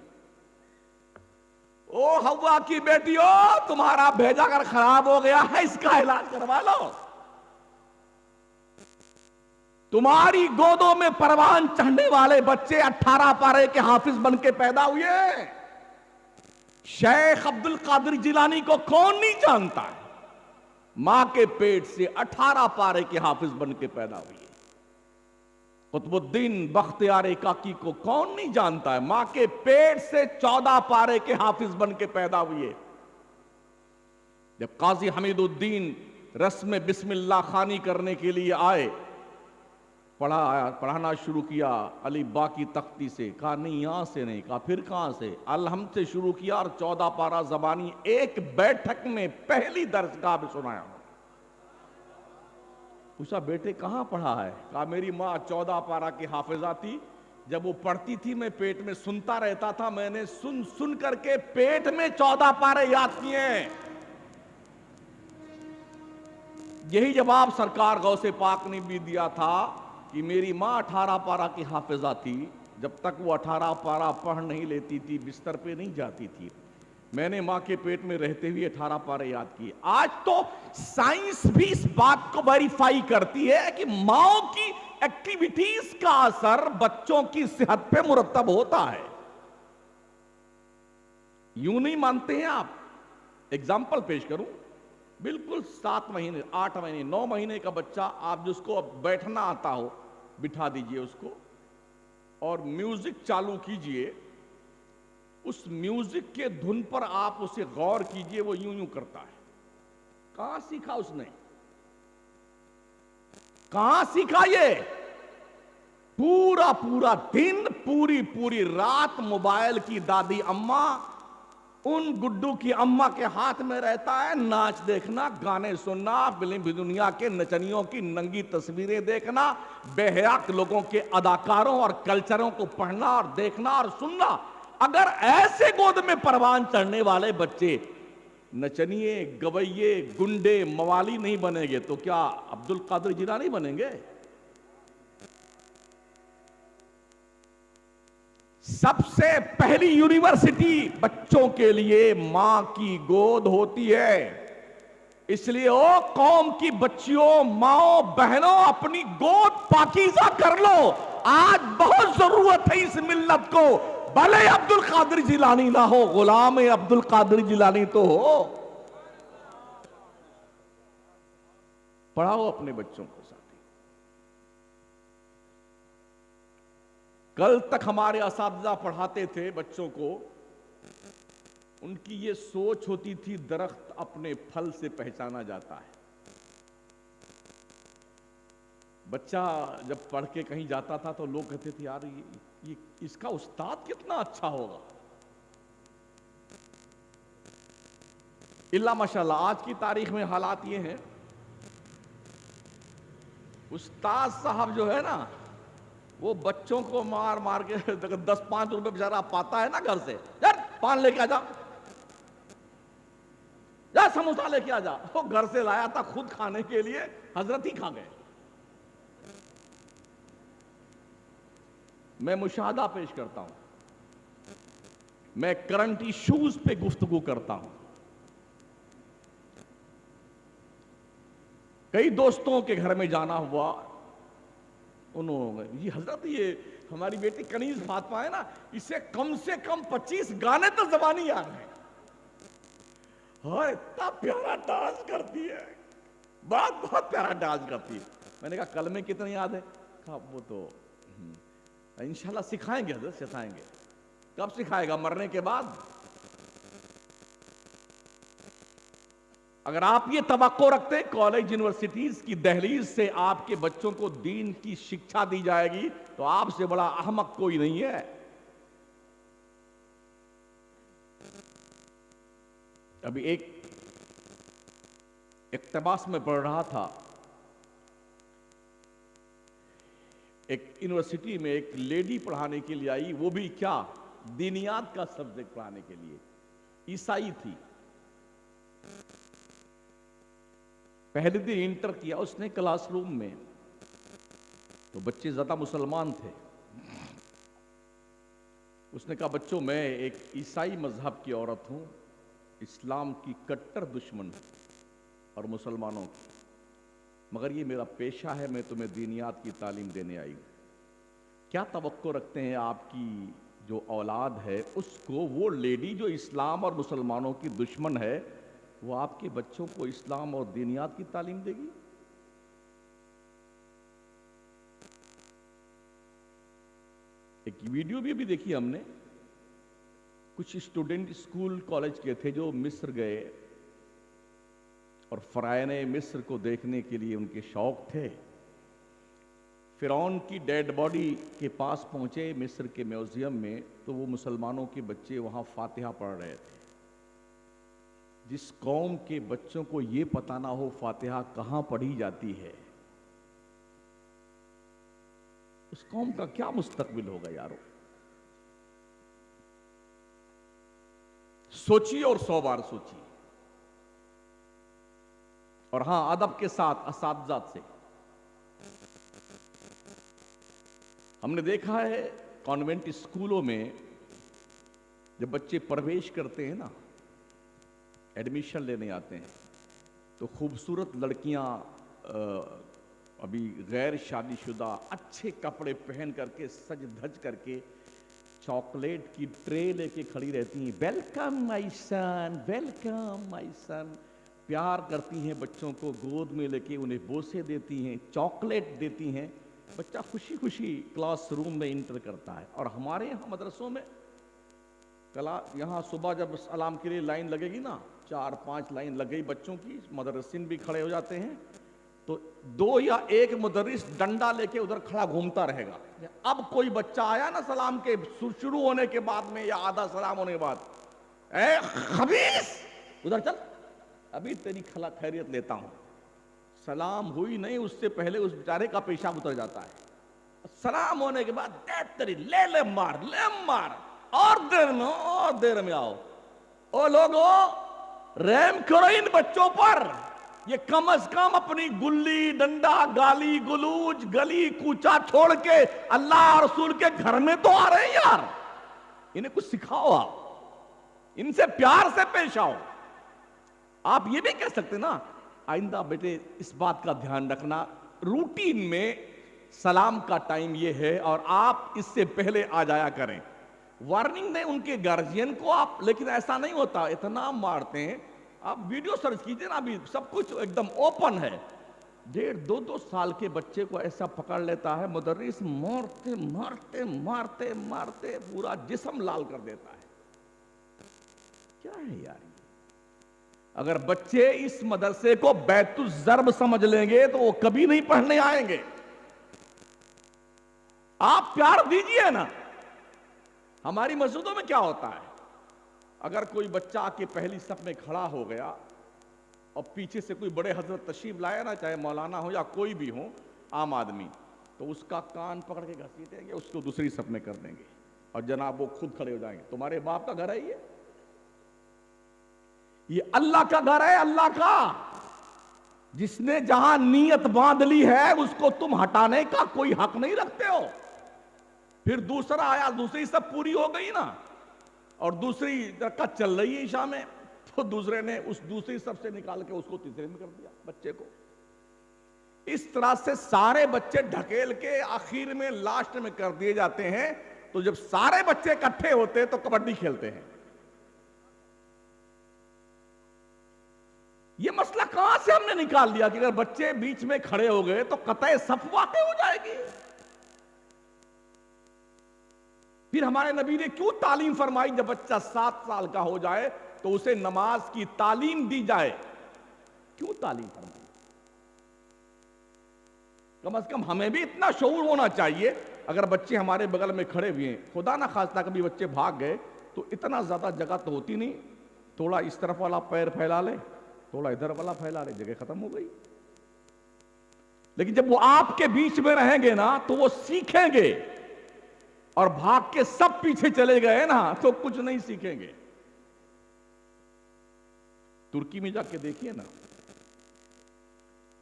S1: او ہوا کی بیٹیو، تمہارا بھیجا کر خراب ہو گیا ہے، اس کا علاج کروا لو۔ تمہاری گودوں میں پروان چڑھنے والے بچے 18 پارے کے حافظ بن کے پیدا ہوئے۔ شیخ عبد القادر جیلانی کو کون نہیں جانتا ہے؟ ماں کے پیٹ سے 18 پارے کے حافظ بن کے پیدا ہوئی۔ قطب الدین بختیار کاکی کو کون نہیں جانتا ہے؟ ماں کے پیٹ سے 14 پارے کے حافظ بن کے پیدا ہوئے۔ جب قاضی حمید الدین رسم بسم اللہ خوانی کرنے کے لیے آئے، پڑھانا شروع کیا علی با کی تختی سے، کہا نہیں یہاں سے نہیں، کہا پھر کہاں سے؟ الحمد سے شروع کیا، اور 14 پارہ زبانی ایک بیٹھک میں پہلی درسگاہ بھی سنایا۔ پوچھا بیٹے کہاں پڑھا ہے؟ کہا میری ماں 14 پارہ کی حافظہ تھی، جب وہ پڑھتی تھی میں پیٹ میں سنتا رہتا تھا، میں نے سن سن کر کے پیٹ میں 14 پارے یاد کیے ہیں۔ یہی جواب سرکار غوث پاک نے بھی دیا تھا کہ میری ماں 18 پارہ کی حافظہ تھی، جب تک وہ 18 پارہ پڑھ نہیں لیتی تھی بستر پہ نہیں جاتی تھی، میں نے ماں کے پیٹ میں رہتے ہوئے 18 پارے یاد کیے۔ آج تو سائنس بھی اس بات کو ویریفائی کرتی ہے کہ ماں کی ایکٹیویٹیز کا اثر بچوں کی صحت پہ مرتب ہوتا ہے۔ یوں نہیں مانتے ہیں آپ؟ ایگزامپل پیش کروں، بالکل 7 مہینے 8 مہینے 9 مہینے کا بچہ، آپ جس کو بیٹھنا آتا ہو بٹھا دیجئے اس کو اور میوزک چالو کیجئے، اس میوزک کے دھن پر آپ اسے غور کیجئے، وہ یوں یوں کرتا ہے۔ کہاں سیکھا اس نے؟ کہاں سیکھا یہ؟ پورا پورا دن پوری پوری رات موبائل کی دادی اماں ان گڈو کی اماں کے ہاتھ میں رہتا ہے، ناچ دیکھنا، گانے سننا، فلم دنیا کے نچنیوں کی ننگی تصویریں دیکھنا، بے حیا لوگوں کے اداکاروں اور کلچروں کو پڑھنا اور دیکھنا اور سننا۔ اگر ایسے گود میں پروان چڑھنے والے بچے نچنیے، گویے، گنڈے، موالی نہیں بنیں گے تو کیا عبد القادر جیلانی بنیں گے؟ سب سے پہلی یونیورسٹی بچوں کے لیے ماں کی گود ہوتی ہے۔ اس لیے او قوم کی بچیوں، ماں، بہنوں، اپنی گود پاکیزہ کر لو۔ آج بہت ضرورت ہے اس ملت کو، بھلے عبد القادر جیلانی نہ ہو، غلام عبد القادر جیلانی تو ہو۔ پڑھاؤ اپنے بچوں کو ساتھی۔ کل تک ہمارے اساتذہ پڑھاتے تھے بچوں کو، ان کی یہ سوچ ہوتی تھی درخت اپنے پھل سے پہچانا جاتا ہے۔ بچہ جب پڑھ کے کہیں جاتا تھا تو لوگ کہتے تھے یار یہ اس کا استاد کتنا اچھا ہوگا۔ اللہ ماشاءاللہ آج کی تاریخ میں حالات یہ ہیں، استاد صاحب جو ہے نا وہ بچوں کو مار مار کے 10-5 روپے بیچارہ پاتا ہے نا گھر سے، یار پان لے کے آ جا، یا سموسا لے کے آ جا، وہ گھر سے لایا تھا خود کھانے کے لیے، حضرت ہی کھا گئے۔ میں مشاہدہ پیش کرتا ہوں، میں کرنٹ ایشوز پہ گفتگو کرتا ہوں۔ کئی دوستوں کے گھر میں جانا ہوا، انہوں نے یہ حضرت یہ ہماری بیٹی کنیز فاطمہ ہے نا، اسے کم سے کم 25 گانے تو زبانی یاد ہیں، ہاں اتنا پیارا ڈانس کرتی ہے، بہت پیارا ڈانس کرتی ہے۔ میں نے کہا کلمے کتنے یاد ہیں؟ کہا وہ تو انشاءاللہ سکھائیں گے حضرت، سکھائیں گے۔ کب سکھائے گا؟ مرنے کے بعد؟ اگر آپ یہ توقع رکھتے کالج یونیورسٹیز کی دہلیز سے آپ کے بچوں کو دین کی شکشا دی جائے گی تو آپ سے بڑا احمق کوئی نہیں ہے۔ ابھی ایک اقتباس میں پڑھ رہا تھا، ایک یونیورسٹی میں ایک لیڈی پڑھانے کے لیے آئی، وہ بھی کیا دینیات کا سبجیکٹ پڑھانے کے لیے، عیسائی تھی۔ پہلے دن انٹر کیا اس نے کلاس روم میں، تو بچے زیادہ مسلمان تھے۔ اس نے کہا بچوں میں ایک عیسائی مذہب کی عورت ہوں، اسلام کی کٹر دشمن ہوں اور مسلمانوں کی، مگر یہ میرا پیشہ ہے، میں تمہیں دینیات کی تعلیم دینے آئی ہوں۔ کیا توقع رکھتے ہیں آپ کی جو اولاد ہے اس کو وہ لیڈی جو اسلام اور مسلمانوں کی دشمن ہے وہ آپ کے بچوں کو اسلام اور دینیات کی تعلیم دے گی؟ ایک ویڈیو بھی دیکھی ہم نے، کچھ اسٹوڈنٹ اسکول کالج کے تھے جو مصر گئے اور فرعون مصر کو دیکھنے کے لیے ان کے شوق تھے۔ فرعون کی ڈیڈ باڈی کے پاس پہنچے مصر کے میوزیم میں، تو وہ مسلمانوں کے بچے وہاں فاتحہ پڑھ رہے تھے۔ جس قوم کے بچوں کو یہ پتہ نہ ہو فاتحہ کہاں پڑھی جاتی ہے، اس قوم کا کیا مستقبل ہوگا یارو؟ سوچیے اور 100 بار سوچیے. اور ہاں، ادب کے ساتھ اساتذہ سے ہم نے دیکھا ہے کانوینٹ اسکولوں میں جب بچے پرویش کرتے ہیں نا، ایڈمیشن لینے آتے ہیں، تو خوبصورت لڑکیاں ابھی غیر شادی شدہ اچھے کپڑے پہن کر کے سج دھج کر کے چاکلیٹ کی ٹرے لے کے کھڑی رہتی ہیں. ویلکم مائی سن، ویلکم مائی سن. پیار کرتی ہیں بچوں کو، گود میں لے کے انہیں بوسے دیتی ہیں، چاکلیٹ دیتی ہیں. بچہ خوشی خوشی کلاس روم میں انٹر کرتا ہے. اور ہمارے یہاں مدرسوں میں یہاں صبح جب سلام کے لیے لائن لگے گی نا، 4-5 لائن لگ گئی بچوں کی، مدرسین بھی کھڑے ہو جاتے ہیں، تو 2 یا 1 مدرس ڈنڈا لے کے ادھر کھڑا گھومتا رہے گا. اب کوئی بچہ آیا نا سلام کے شروع ہونے کے بعد میں یا آدھا سلام ہونے کے بعد، اے خبیث ادھر چل، ابھی تیری خیریت لیتا ہوں. سلام ہوئی نہیں اس سے پہلے اس بیچارے کا پیشاب اتر جاتا ہے. سلام ہونے کے بعد تیری لے مار اور دیر میں آؤ. او لوگو، رحم کرو ان بچوں پر. یہ کم از کم اپنی گلی ڈنڈا گالی گلوچ گلی کوچا چھوڑ کے اللہ رسول کے گھر میں تو آ رہے ہیں یار. انہیں کچھ سکھاؤ، آپ ان سے پیار سے پیش آؤ. آپ یہ بھی کہہ سکتے نا، آئندہ بیٹے اس بات کا دھیان رکھنا، روٹین میں سلام کا ٹائم یہ ہے اور آپ اس سے پہلے آ جایا کریں. وارننگ دیں ان کے گارجین کو آپ. لیکن ایسا نہیں ہوتا، اتنا مارتے ہیں. آپ ویڈیو سرچ کیجئے نا، ابھی سب کچھ ایک دم اوپن ہے. 1.5-2 سال کے بچے کو ایسا پکڑ لیتا ہے مدرس، مارتے مارتے مارتے مارتے پورا جسم لال کر دیتا ہے. کیا ہے یار؟ اگر بچے اس مدرسے کو بیت الضرب سمجھ لیں گے تو وہ کبھی نہیں پڑھنے آئیں گے. آپ پیار دیجئے نا. ہماری مسجدوں میں کیا ہوتا ہے، اگر کوئی بچہ آ کے پہلی صف میں کھڑا ہو گیا اور پیچھے سے کوئی بڑے حضرت تشریف لائے نا، چاہے مولانا ہو یا کوئی بھی ہو عام آدمی، تو اس کا کان پکڑ کے گھسیٹیں گے، اس کو دوسری صف میں کر دیں گے اور جناب وہ خود کھڑے ہو جائیں گے. تمہارے باپ کا گھر ہے یہ اللہ کا گھر ہے، اللہ کا. جس نے جہاں نیت باندھ لی ہے اس کو تم ہٹانے کا کوئی حق نہیں رکھتے ہو. پھر دوسرا آیا، دوسری سب پوری ہو گئی نا، اور دوسری رکعت چل رہی ہے عشاء میں، تو دوسرے نے اس دوسری سب سے نکال کے اس کو تیسرے میں کر دیا بچے کو. اس طرح سے سارے بچے ڈھکیل کے آخر میں لاسٹ میں کر دیے جاتے ہیں. تو جب سارے بچے اکٹھے ہوتے تو کبڈی کھیلتے ہیں. یہ مسئلہ کہاں سے ہم نے نکال دیا کہ اگر بچے بیچ میں کھڑے ہو گئے تو قطع صف واقع ہو جائے گی. پھر ہمارے نبی نے کیوں تعلیم فرمائی، جب بچہ 7 سال کا ہو جائے تو اسے نماز کی تعلیم دی جائے. کیوں تعلیم فرمائی؟ کم از کم ہمیں بھی اتنا شعور ہونا چاہیے. اگر بچے ہمارے بغل میں کھڑے ہوئے ہیں، خدا نہ خواستہ کبھی بچے بھاگ گئے، تو اتنا زیادہ جگہ تو ہوتی نہیں، تھوڑا اس طرف والا پیر پھیلا لے، تھوڑا ادھر والا پھیلا لے، جگہ ختم ہو گئی. لیکن جب وہ آپ کے بیچ میں رہیں گے نا تو وہ سیکھیں گے، اور بھاگ کے سب پیچھے چلے گئے نا تو کچھ نہیں سیکھیں گے. ترکی میں جا کے دیکھیے نا،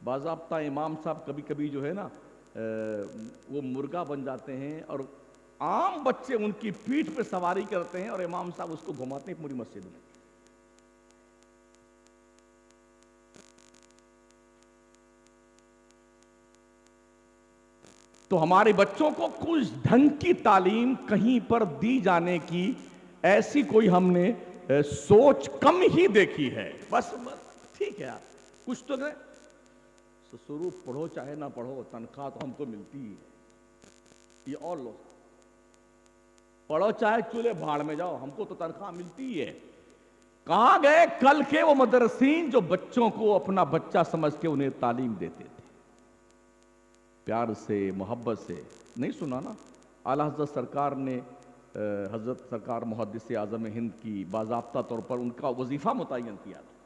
S1: باضابطہ امام صاحب کبھی کبھی جو ہے نا وہ مرغا بن جاتے ہیں اور عام بچے ان کی پیٹھ پہ سواری کرتے ہیں اور امام صاحب اس کو گھماتے ہیں پوری مسجد میں. تو ہمارے بچوں کو کچھ ڈھنگ کی تعلیم کہیں پر دی جانے کی ایسی کوئی ہم نے سوچ کم ہی دیکھی ہے. بس ٹھیک ہے یار، کچھ تو نہیں، شروع پڑھو چاہے نہ پڑھو، تنخواہ تو ہم کو ملتی ہے. یہ اور لوگ پڑھو چاہے چولہے بھاڑ میں جاؤ، ہم کو تو تنخواہ ملتی ہے. کہاں گئے کل کے وہ مدرسین جو بچوں کو اپنا بچہ سمجھ کے انہیں تعلیم دیتے تھے، پیار سے محبت سے؟ نہیں سنا نا اعلیٰ حضرت سرکار نے حضرت سرکار محدث اعظم ہند کی باضابطہ طور پر ان کا وظیفہ متعین کیا تھا.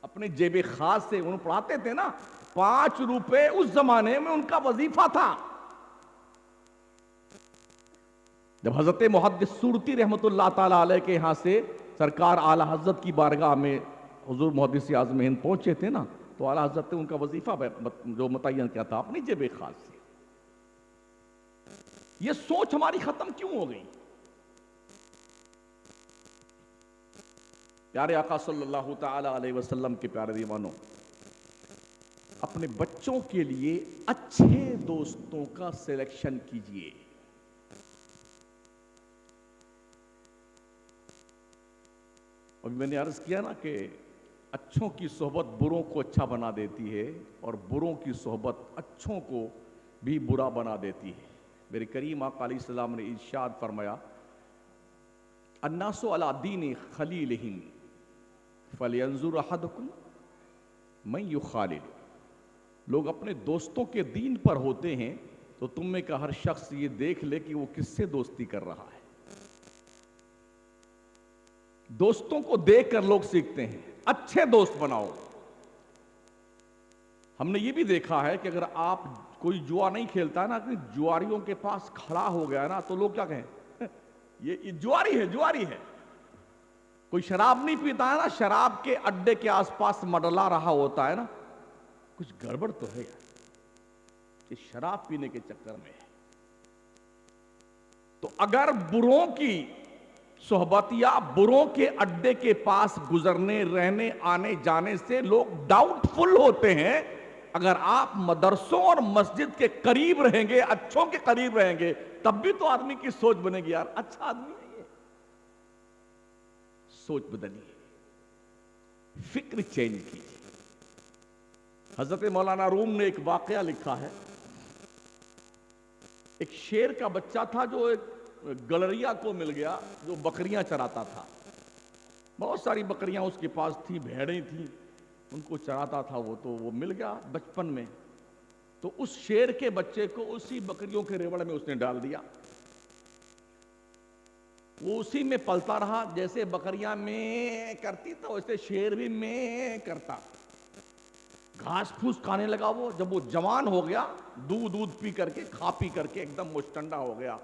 S1: اپنے جیب خاص سے انہوں پڑھاتے تھے نا. 5 روپے اس زمانے میں ان کا وظیفہ تھا. جب حضرت محدث سورتی رحمۃ اللہ تعالیٰ علیہ کے یہاں سے سرکار اعلیٰ حضرت کی بارگاہ میں حضور محدث اعظم ہند پہنچے تھے نا، تو اعلیٰ حضرت نے ان کا وظیفہ جو متعین کیا تھا اپنی جیب خاص سے. یہ سوچ ہماری ختم کیوں ہو گئی؟ پیارے آقا صلی اللہ تعالی علیہ وسلم کے پیارے دیوانوں، اپنے بچوں کے لیے اچھے دوستوں کا سلیکشن کیجئے. ابھی میں نے عرض کیا نا کہ اچھوں کی صحبت بروں کو اچھا بنا دیتی ہے اور بروں کی صحبت اچھوں کو بھی برا بنا دیتی ہے. میرے کریم آقا علیہ السلام نے ارشاد فرمایا، الناس علی دین خلیلہم فلینظر احدکم من یخالل. لوگ اپنے دوستوں کے دین پر ہوتے ہیں تو تم میں کا ہر شخص یہ دیکھ لے کہ وہ کس سے دوستی کر رہا ہے. دوستوں کو دیکھ کر لوگ سیکھتے ہیں. اچھے دوست بناؤ. ہم نے یہ بھی دیکھا ہے کہ اگر آپ کوئی جوا نہیں کھیلتا ہے نا، کہ جواریوں کے پاس کھڑا ہو گیا نا تو لوگ کیا کہیں، یہ جواری ہے، جواری ہے. کوئی شراب نہیں پیتا ہے نا، شراب کے اڈے کے آس پاس مڈلا رہا ہوتا ہے نا، کچھ گڑبڑ تو ہے یار، کہ شراب پینے کے چکر میں ہے. تو اگر بروں کی صحبت یا بروں کے اڈے کے پاس گزرنے رہنے آنے جانے سے لوگ ڈاؤٹ فل ہوتے ہیں، اگر آپ مدرسوں اور مسجد کے قریب رہیں گے، اچھوں کے قریب رہیں گے، تب بھی تو آدمی کی سوچ بنے گی یار اچھا آدمی نہیں ہے. سوچ بدلیے، فکر چینج کیجیے. حضرت مولانا روم نے ایک واقعہ لکھا ہے. ایک شیر کا بچہ تھا جو ایک گلریا کو مل گیا جو بکریاں چراتا تھا. بہت ساری بکریاں اس کے پاس تھی، بھیڑیں تھیں، ان کو چراتا تھا. وہ مل گیا بچپن میں. تو اس شیر کے بچے کو اسی بکریوں کے ریوڑ میں اس نے ڈال دیا. وہ اسی میں پلتا رہا. جیسے بکریاں میں کرتی تھا ویسے شیر بھی میں کرتا. گھاس پھوس کھانے لگا. وہ جب وہ جوان ہو گیا، دودھ پی کر کے کھا پی کر کے ایک دم مشٹنڈا ہو گیا،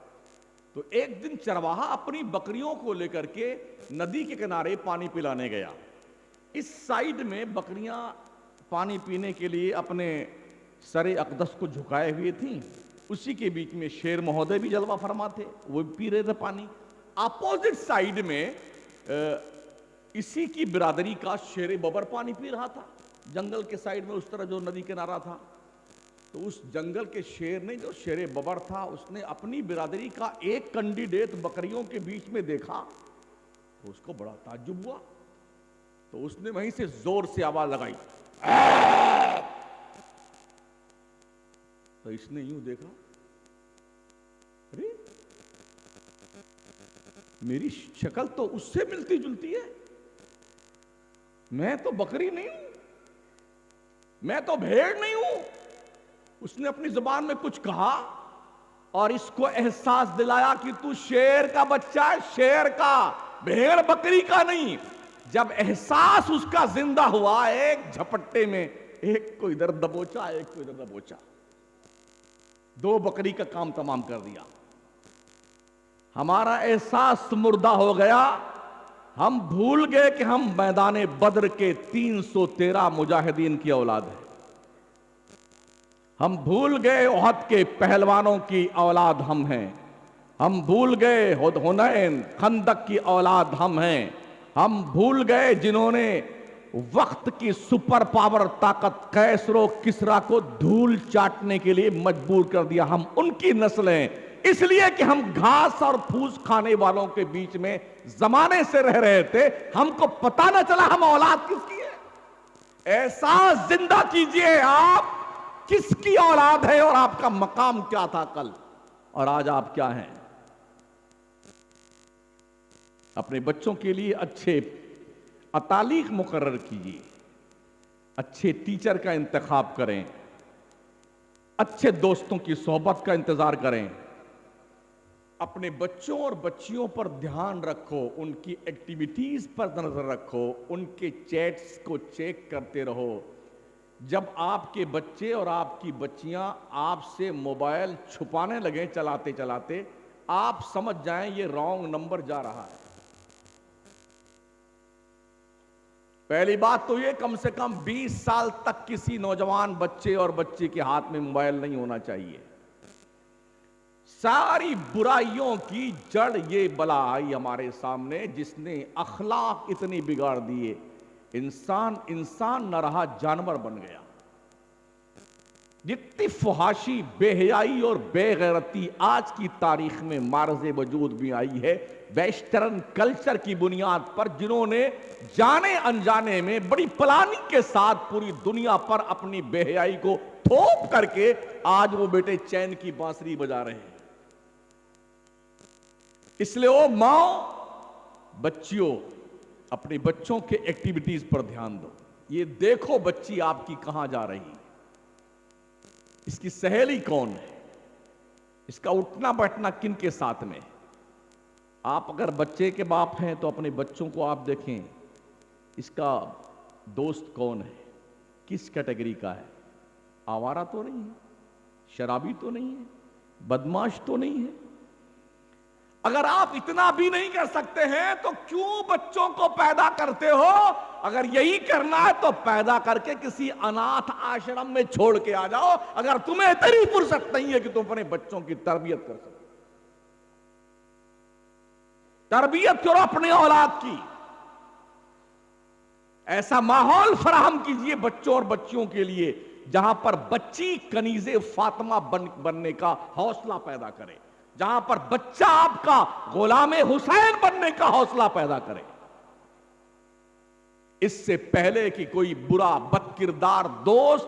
S1: تو ایک دن چرواہا اپنی بکریوں کو لے کر کے ندی کے کنارے پانی پلانے گیا. اس سائیڈ میں بکریاں پانی پینے کے لیے اپنے سر اقدس کو جھکائے ہوئے تھیں. اسی کے بیچ میں شیر مہودے بھی جلوہ فرما تھے، وہ بھی پی رہے تھے پانی. اپوزٹ سائیڈ میں اسی کی برادری کا شیر ببر پانی پی رہا تھا. جنگل کے سائیڈ میں اس طرح جو ندی کنارہ تھا، تو اس جنگل کے شیر نے، جو شیر ببر تھا، اس نے اپنی برادری کا ایک کنڈیڈیٹ بکریوں کے بیچ میں دیکھا تو اس کو بڑا تعجب ہوا. تو اس نے وہیں سے زور سے آواز لگائی. تو اس نے یوں دیکھا، ارے میری شکل تو اس سے ملتی جلتی ہے، میں تو بکری نہیں ہوں، میں تو بھیڑ نہیں ہوں. اس نے اپنی زبان میں کچھ کہا اور اس کو احساس دلایا کہ تو شیر کا بچہ ہے، شیر کا، بھیڑ بکری کا نہیں. جب احساس اس کا زندہ ہوا، ایک جھپٹے میں ایک کو ادھر دبوچا، ایک کو ادھر دبوچا، 2 بکری کا کام تمام کر دیا. ہمارا احساس مردہ ہو گیا. ہم بھول گئے کہ ہم میدان بدر کے 313 مجاہدین کی اولاد ہیں. ہم بھول گئے احد کے پہلوانوں کی اولاد ہم ہیں. ہم بھول گئے حنین خندق کی اولاد ہم ہیں. ہم بھول گئے جنہوں نے وقت کی سپر پاور طاقت کیسر و کسرا کو دھول چاٹنے کے لیے مجبور کر دیا. ہم ان کی نسل ہیں. اس لیے کہ ہم گھاس اور پھوس کھانے والوں کے بیچ میں زمانے سے رہ رہے تھے، ہم کو پتہ نہ چلا ہم اولاد کس کی ہے. احساس زندہ کیجئے، آپ کس کی اولاد ہے اور آپ کا مقام کیا تھا کل اور آج آپ کیا ہیں. اپنے بچوں کے لیے اچھے اتالیق مقرر کیجئے، اچھے ٹیچر کا انتخاب کریں، اچھے دوستوں کی صحبت کا انتظار کریں. اپنے بچوں اور بچیوں پر دھیان رکھو، ان کی ایکٹیویٹیز پر نظر رکھو، ان کے چیٹس کو چیک کرتے رہو. جب آپ کے بچے اور آپ کی بچیاں آپ سے موبائل چھپانے لگیں چلاتے چلاتے، آپ سمجھ جائیں یہ رانگ نمبر جا رہا ہے. پہلی بات تو یہ کم سے کم 20 سال تک کسی نوجوان بچے اور بچی کے ہاتھ میں موبائل نہیں ہونا چاہیے. ساری برائیوں کی جڑ یہ بلا آئی ہمارے سامنے جس نے اخلاق اتنی بگاڑ دیے. انسان نہ رہا، جانور بن گیا. جتنی فحاشی، بے حیائی اور بے غیرتی آج کی تاریخ میں معرض وجود بھی آئی ہے، ویسٹرن کلچر کی بنیاد پر، جنہوں نے جانے انجانے میں بڑی پلاننگ کے ساتھ پوری دنیا پر اپنی بے حیائی کو تھوپ کر کے آج وہ بیٹے چین کی بانسری بجا رہے ہیں. اس لیے او ماں، بچیوں، اپنے بچوں کے ایکٹیویٹیز پر دھیان دو. یہ دیکھو بچی آپ کی کہاں جا رہی، اس کی سہیلی کون ہے، اس کا اٹھنا بیٹھنا کن کے ساتھ میں. آپ اگر بچے کے باپ ہیں تو اپنے بچوں کو آپ دیکھیں اس کا دوست کون ہے، کس کیٹیگری کا ہے. آوارہ تو نہیں ہے، شرابی تو نہیں ہے، بدماش تو نہیں ہے. اگر آپ اتنا بھی نہیں کر سکتے ہیں تو کیوں بچوں کو پیدا کرتے ہو؟ اگر یہی کرنا ہے تو پیدا کر کے کسی اناتھ آشرم میں چھوڑ کے آ جاؤ، اگر تمہیں اتنی فرصت نہیں ہے کہ تم اپنے بچوں کی تربیت کر سکو. تربیت کرو اپنے اولاد کی. ایسا ماحول فراہم کیجئے بچوں اور بچیوں کے لیے جہاں پر بچی کنیز فاطمہ بننے کا حوصلہ پیدا کرے، جہاں پر بچہ آپ کا غلام حسین بننے کا حوصلہ پیدا کرے. اس سے پہلے کہ کوئی برا بد کردار دوست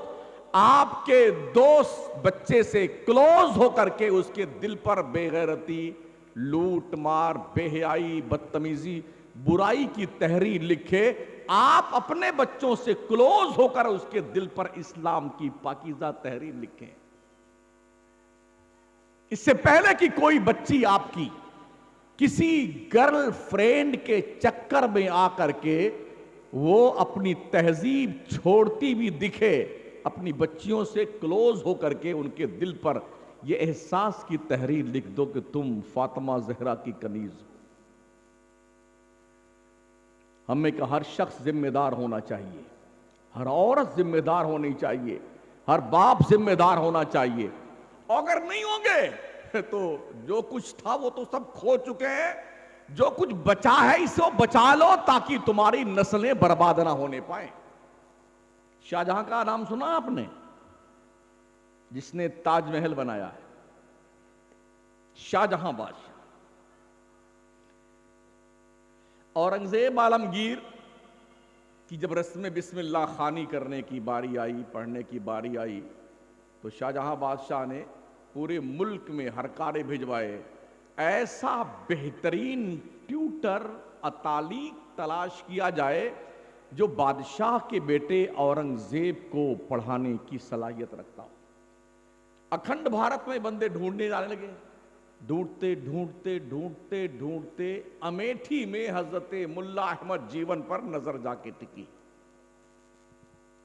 S1: آپ کے دوست بچے سے کلوز ہو کر کے اس کے دل پر بے غیرتی، لوٹ مار، بے حیائی، بدتمیزی، برائی کی تحریر لکھے، آپ اپنے بچوں سے کلوز ہو کر اس کے دل پر اسلام کی پاکیزہ تحریر لکھیں. اس سے پہلے کہ کوئی بچی آپ کی کسی گرل فرینڈ کے چکر میں آ کر کے وہ اپنی تہذیب چھوڑتی بھی دکھے، اپنی بچیوں سے کلوز ہو کر کے ان کے دل پر یہ احساس کی تحریر لکھ دو کہ تم فاطمہ زہرا کی کنیز ہو. ہمیں کہ ہر شخص ذمہ دار ہونا چاہیے، ہر عورت ذمہ دار ہونی چاہیے، ہر باپ ذمہ دار ہونا چاہیے. اگر نہیں ہوں گے تو جو کچھ تھا وہ تو سب کھو چکے ہیں. جو کچھ بچا ہے اسے بچا لو تاکہ تمہاری نسلیں برباد نہ ہونے پائیں. شاہجہاں کا نام سنا آپ نے، جس نے تاج محل بنایا ہے، شاہجہاں بادشاہ. اورنگزیب عالمگیر کی جب رسم بسم اللہ خوانی کرنے کی باری آئی، پڑھنے کی باری آئی، تو شاہجہاں بادشاہ نے پورے ملک میں ہرکارے بھجوائے، ایسا بہترین ٹیوٹر اتالیق تلاش کیا جائے جو بادشاہ کے بیٹے اورنگزیب کو پڑھانے کی صلاحیت رکھتا ہو. اکھنڈ بھارت میں بندے ڈھونڈنے جانے لگے، ڈھونڈتے ڈھونڈتے ڈھونڈتے ڈھونڈتے امیٹھی میں حضرت ملا احمد جیون پر نظر جا کے ٹکی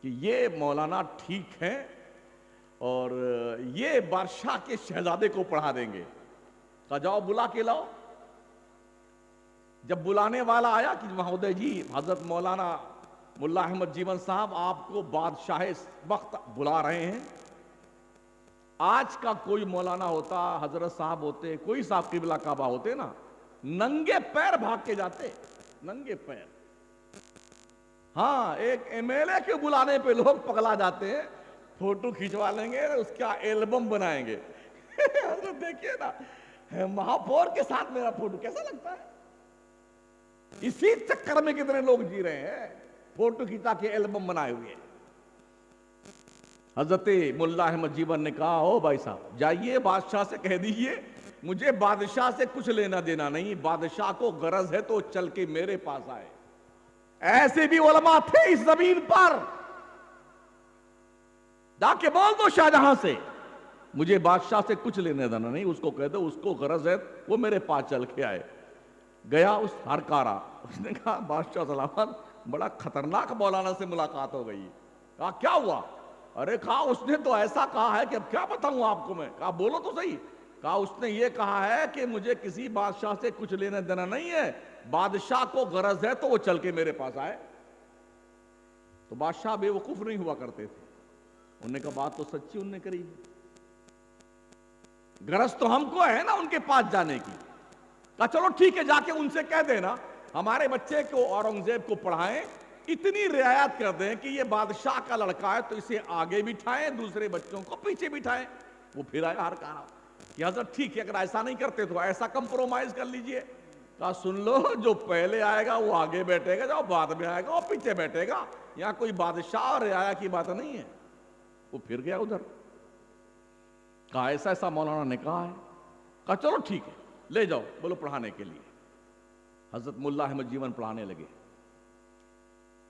S1: کہ یہ مولانا ٹھیک ہے اور یہ بادشاہ کے شہزادے کو پڑھا دیں گے. کہا جاؤ بلا کے لاؤ. جب بلانے والا آیا کہ مہودے جی حضرت مولانا ملا احمد جیون صاحب آپ کو بادشاہ وقت بلا رہے ہیں. آج کا کوئی مولانا ہوتا، حضرت صاحب ہوتے، کوئی صاحب قبلہ کعبہ ہوتے نا، ننگے پیر بھاگ کے جاتے، ننگے پیر. ہاں ایک ایم ایل اے کے بلانے پہ لوگ پگلا جاتے ہیں، فوٹو کھینچوا لیں گے، اس کا ایلبم بنائیں گے. حضرت دیکھیے نا مہاپور کے ساتھ میرا فوٹو کیسا لگتا ہے. اسی چکر میں کتنے لوگ جی رہے ہیں، فوٹو کھینچا کے ایلبم بنائے ہوئے. حضرت ملا احمد جیون نے کہا او بھائی صاحب جائیے بادشاہ سے کہہ دیجئے مجھے بادشاہ سے کچھ لینا دینا نہیں، بادشاہ کو غرض ہے تو چل کے میرے پاس آئے. ایسے بھی علماء تھے اس زمین پر. جا کے بول دو شاہجہاں سے مجھے بادشاہ سے کچھ لینے دینا نہیں، اس کو کہہ دو اس کو غرض ہے وہ میرے پاس چل کے آئے. گیا اس ہرکارا، اس نے کہا بادشاہ سلامت بڑا خطرناک مولانا سے ملاقات ہو گئی. کہا کیا ہوا؟ ارے کہا اس نے تو ایسا کہا ہے کہ اب کیا بتاؤں آپ کو میں. کہا بولو تو صحیح. کہا اس نے یہ کہا ہے کہ مجھے کسی بادشاہ سے کچھ لینا دینا نہیں ہے، بادشاہ کو غرض ہے تو وہ چل کے میرے پاس آئے۔ تو بادشاہ بے وقوف نہیں ہوا کرتے تھے، انہوں نے کہا بات تو سچی انہوں نے کری، غرض تو ہم کو ہے نا ان کے پاس جانے کی۔ کہا چلو ٹھیک ہے، جا کے ان سے کہہ دینا ہمارے بچے کو اورنگزیب کو پڑھائیں، اتنی رعایت کر دیں کہ یہ بادشاہ کا لڑکا ہے تو اسے آگے بٹھائیں، دوسرے بچوں کو پیچھے بٹھائیں۔ وہ پھر آیا ہر کہا کہ حضرت ٹھیک ہے، اگر ایسا نہیں کرتے تو ایسا کمپرومائز کر لیجئے۔ کہا سن لو، جو پہلے آئے گا وہ آگے بیٹھے گا، جو بعد میں آئے گا وہ پیچھے بیٹھے گا، یہاں کوئی بادشاہ اور رعایا کی بات نہیں ہے۔ وہ پھر گیا ادھر، کہا ایسا ایسا مولانا نے کہا ہے۔ کہا چلو ٹھیک ہے، لے جاؤ، بولو پڑھانے کے لیے۔ حضرت ملا احمد جیون پڑھانے لگے۔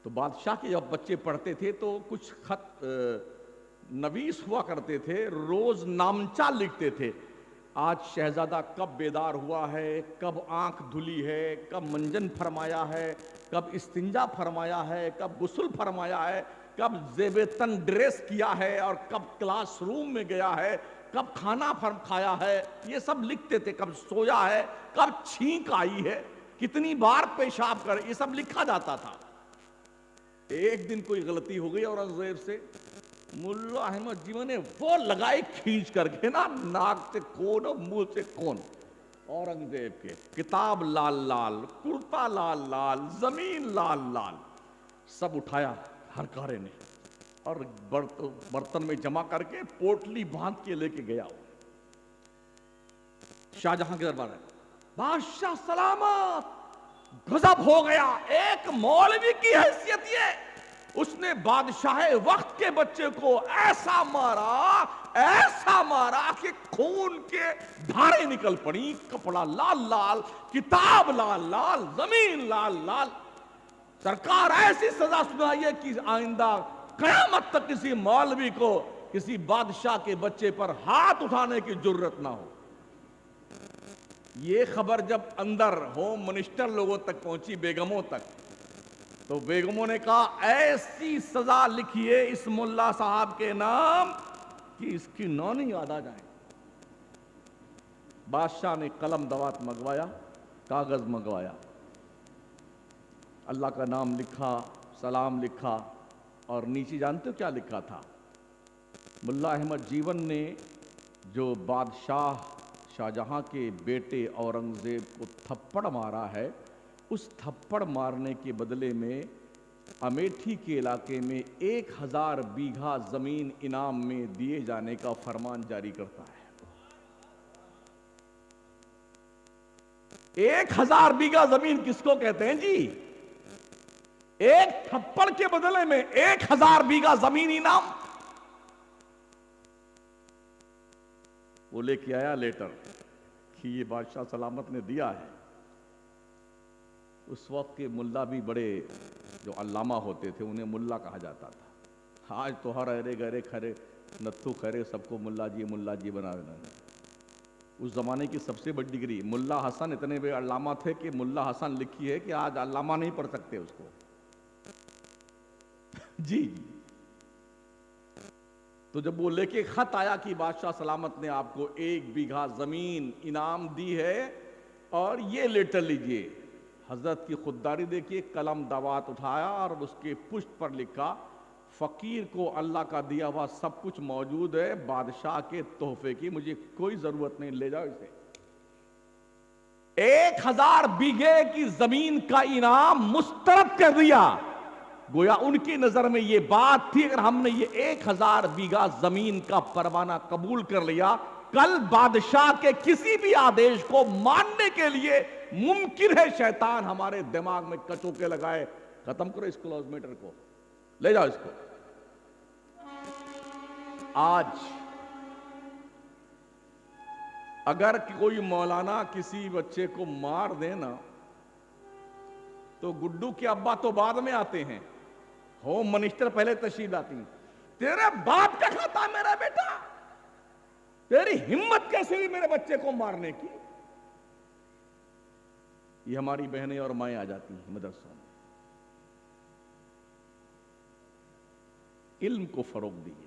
S1: تو بادشاہ کے جب بچے پڑھتے تھے تو کچھ خط نویس ہوا کرتے تھے، روز نامچہ لکھتے تھے، آج شہزادہ کب بیدار ہوا ہے، کب آنکھ دھلی ہے، کب منجن فرمایا ہے، کب استنجا فرمایا ہے، کب غسل فرمایا ہے، کب زیب تن ڈریس کیا ہے، اور کب کلاس روم میں گیا ہے، کب کھانا کھایا ہے، یہ سب لکھتے تھے، کب سویا ہے، کب چھینک آئی ہے، کتنی بار پیشاب کر، یہ سب لکھا جاتا تھا۔ ایک دن کوئی غلطی ہو گئی اورنگزیب سے، ملا احمد جیون نے وہ لگائی کھینچ کر کے نا، ناک سے کون اور منہ سے کون، اورنگزیب کے کتاب لال لال، کرتا لال لال، زمین لال لال، سب اٹھایا ہر کارے نے اور برتن میں جمع کر کے پوٹلی باندھ کے لے کے گیا۔ شاہجہاں کے دربار ہے، بادشاہ سلامت، غضب ہو گیا، ایک مولوی کی حیثیت یہ، اس نے بادشاہ وقت کے بچے کو ایسا مارا کہ خون کے دھارے نکل پڑی، کپڑا لال لال، کتاب لال لال، زمین لال لال۔ سرکار ایسی سزا سنائیے کہ آئندہ قیامت تک کسی مولوی کو کسی بادشاہ کے بچے پر ہاتھ اٹھانے کی جرت نہ ہو۔ یہ خبر جب اندر ہوم منسٹر لوگوں تک پہنچی، بیگموں تک، تو بیگموں نے کہا ایسی سزا لکھیے اس ملا صاحب کے نام کہ اس کی نونی یاد آ جائے۔ بادشاہ نے قلم دوات منگوایا، کاغذ منگوایا، اللہ کا نام لکھا، سلام لکھا، اور نیچے جانتے ہو کیا لکھا تھا؟ ملا احمد جیون نے جو بادشاہ شاہجہاں کے بیٹے اورنگزیب کو تھپڑ مارا ہے، اس تھپڑ مارنے کے بدلے میں امیٹھی کے علاقے میں 1000 بیگھا زمین انعام میں دیے جانے کا فرمان جاری کرتا ہے۔ 1000 بیگھا زمین کس کو کہتے ہیں جی؟ ایک تھپڑ کے بدلے میں 1000 بیگھا زمین انعام۔ وہ لے کے آیا لیٹر کہ یہ بادشاہ سلامت نے دیا ہے۔ اس وقت کے ملا بھی بڑے جو علامہ ہوتے تھے انہیں ملا کہا جاتا تھا، آج تو ہر ارے گرے کھرے نتھو کھرے سب کو ملا جی بنا دینا۔ اس زمانے کی سب سے بڑی ڈگری، ملا حسن اتنے بے علامہ تھے کہ ملا حسن لکھی ہے کہ آج علامہ نہیں پڑھ سکتے اس کو۔ جی تو جب وہ لے کے خط آیا کہ بادشاہ سلامت نے آپ کو 1 بیگھا زمین انعام دی ہے اور یہ لیٹر لیجئے، حضرت کی خودداری دیکھیے، قلم دوات اٹھایا اور اس کے پشت پر لکھا فقیر کو اللہ کا دیا ہوا سب کچھ موجود ہے، بادشاہ کے تحفے کی مجھے کوئی ضرورت نہیں، لے جاؤ اسے۔ 1000 بیگھے کی زمین کا انعام مسترد کر دیا، گویا ان کی نظر میں یہ بات تھی اگر ہم نے یہ 1000 بیگھا زمین کا پروانہ قبول کر لیا، کل بادشاہ کے کسی بھی آدیش کو ماننے کے لیے ممکن ہے شیطان ہمارے دماغ میں کچوکے لگائے، ختم کرو اس کلوز میٹر کو، لے جاؤ اس کو۔ آج اگر کوئی مولانا کسی بچے کو مار دینا تو گڈو کے ابا تو بعد میں آتے ہیں، ہوم منسٹر پہلے تشریف لاتی ہیں، تیرے باپ کا کھاتا میرا بیٹا، تیری ہمت کیسے ہوئی میرے بچے کو مارنے کی؟ یہ ہماری بہنیں اور مائیں آ جاتی ہیں مدرسوں میں۔ علم کو فروغ دیجیے،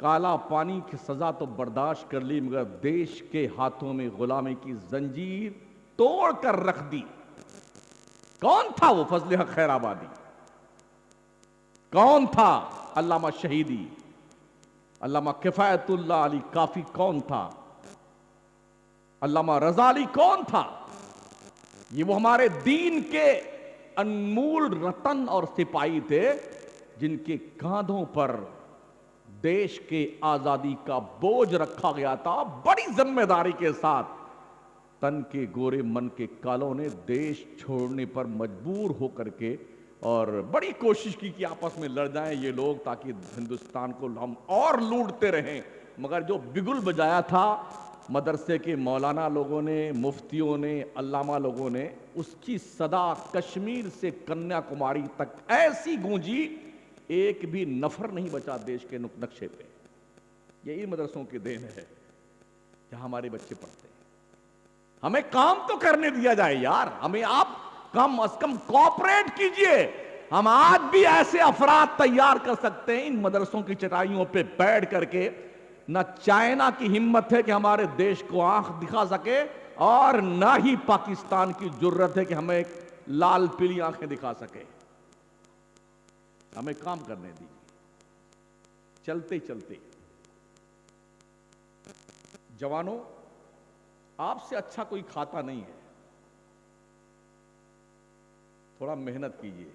S1: کالا پانی کی سزا تو برداشت کر لی، مگر دیش کے ہاتھوں میں غلامی کی زنجیر توڑ کر رکھ دی۔ کون تھا وہ فضل حق خیر آبادی؟ کون تھا علامہ شہیدی؟ علامہ کفایت اللہ علی کافی کون تھا؟ علامہ رضا علی کون تھا؟ یہ وہ ہمارے دین کے انمول رتن اور سپاہی تھے جن کے کاندھوں پر دیش کے آزادی کا بوجھ رکھا گیا تھا، بڑی ذمہ داری کے ساتھ۔ تن کے گورے من کے کالوں نے دیش چھوڑنے پر مجبور ہو کر کے اور بڑی کوشش کی کہ آپس میں لڑ جائیں یہ لوگ تاکہ ہندوستان کو ہم اور لوٹتے رہیں، مگر جو بگل بجایا تھا مدرسے کے مولانا لوگوں نے، مفتیوں نے، علامہ لوگوں نے، اس کی صدا کشمیر سے کنیا کماری تک ایسی گونجی ایک بھی نفر نہیں بچا دیش کے نقشے پہ۔ یہی مدرسوں کی دین ہے جہاں ہمارے بچے پڑھتے ہیں۔ ہمیں کام تو کرنے دیا جائے یار، ہمیں آپ کم از کم کوآپریٹ کیجئے۔ ہم آج بھی ایسے افراد تیار کر سکتے ہیں ان مدرسوں کی چٹائیوں پہ بیٹھ کر کے، نہ چائنا کی ہمت ہے کہ ہمارے دیش کو آنکھ دکھا سکے، اور نہ ہی پاکستان کی جرت ہے کہ ہمیں لال پیلی آنکھیں دکھا سکے۔ ہمیں کام کرنے دیجیے۔ چلتے چلتے جوانوں، آپ سے اچھا کوئی کھاتا نہیں ہے۔ تھوڑا محنت کیجئے،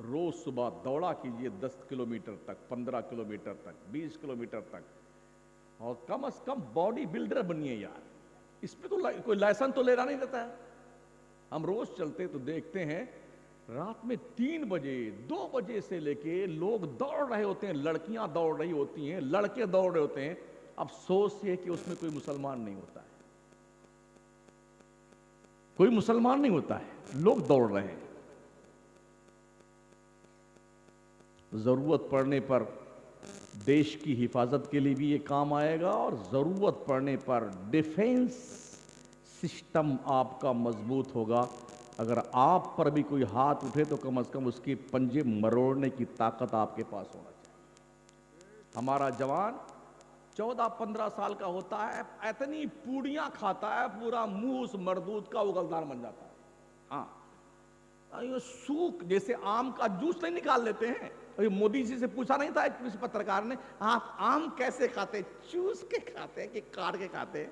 S1: روز صبح دوڑا کیجئے 10 کلومیٹر تک، 15 کلومیٹر تک، 20 کلومیٹر تک، اور کم از کم باڈی بلڈر بنیے یار۔ اس پہ تو کوئی لائسنس تو لینا نہیں دیتا ہے۔ ہم روز چلتے تو دیکھتے ہیں رات میں 3 بجے 2 بجے سے لے کے لوگ دوڑ رہے ہوتے ہیں، لڑکیاں دوڑ رہی ہوتی ہیں، لڑکے دوڑ رہے ہوتے ہیں۔ افسوس یہ کہ اس میں کوئی مسلمان نہیں ہوتا ہے، کوئی مسلمان نہیں ہوتا ہے، لوگ دوڑ رہے ہیں۔ ضرورت پڑنے پر دیش کی حفاظت کے لیے بھی یہ کام آئے گا، اور ضرورت پڑنے پر ڈیفینس سسٹم آپ کا مضبوط ہوگا۔ اگر آپ پر بھی کوئی ہاتھ اٹھے تو کم از کم اس کے پنجے مروڑنے کی طاقت آپ کے پاس ہونا چاہیے۔ ہمارا جوان 14-15 سال کا ہوتا ہے، اتنی پوڑیاں کھاتا ہے، پورا منہ اس مردود کا اگلدان بن جاتا ہے۔ ہاں، یہ سوکھ جیسے آم کا جوس نہیں نکال لیتے ہیں۔ مودی جی سے پوچھا نہیں تھا کسی پترکار نے، آپ آم کیسے کھاتے؟ چوس کے کھاتے کہ کاٹ کے کھاتے؟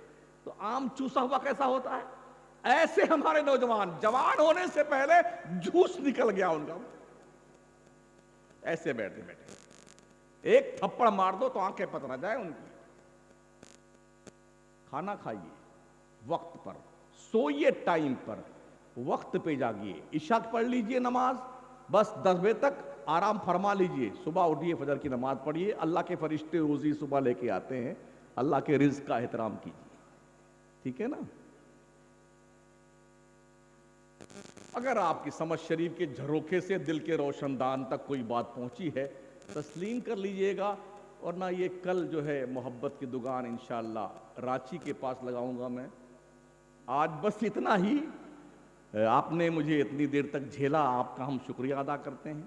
S1: تو آم چوسا ہوا کیسا ہوتا ہے؟ ایسے ہمارے نوجوان جوان ہونے سے پہلے جوس نکل گیا ان کا، ایسے بیٹھے بیٹھے ایک تھپڑ مار دو تو آنکھیں پترا جائے ان کی۔ کھانا کھائیے وقت پر، سوئیے ٹائم پر، وقت پہ جاگیے، عشاء پڑھ لیجئے نماز، بس 10 بجے تک آرام فرما لیجئے، صبح اٹھیے فجر کی نماز پڑھیے، اللہ کے فرشتے روزی صبح لے کے آتے ہیں، اللہ کے رزق کا احترام کیجئے، ٹھیک ہے نا؟ اگر آپ کی سمجھ شریف کے جھروکے سے دل کے روشن دان تک کوئی بات پہنچی ہے تسلیم کر لیجئے گا، ورنہ یہ کل جو ہے محبت کی دکان انشاءاللہ رانچی کے پاس لگاؤں گا میں۔ آج بس اتنا ہی، آپ نے مجھے اتنی دیر تک جھیلا، آپ کا ہم شکریہ ادا کرتے ہیں۔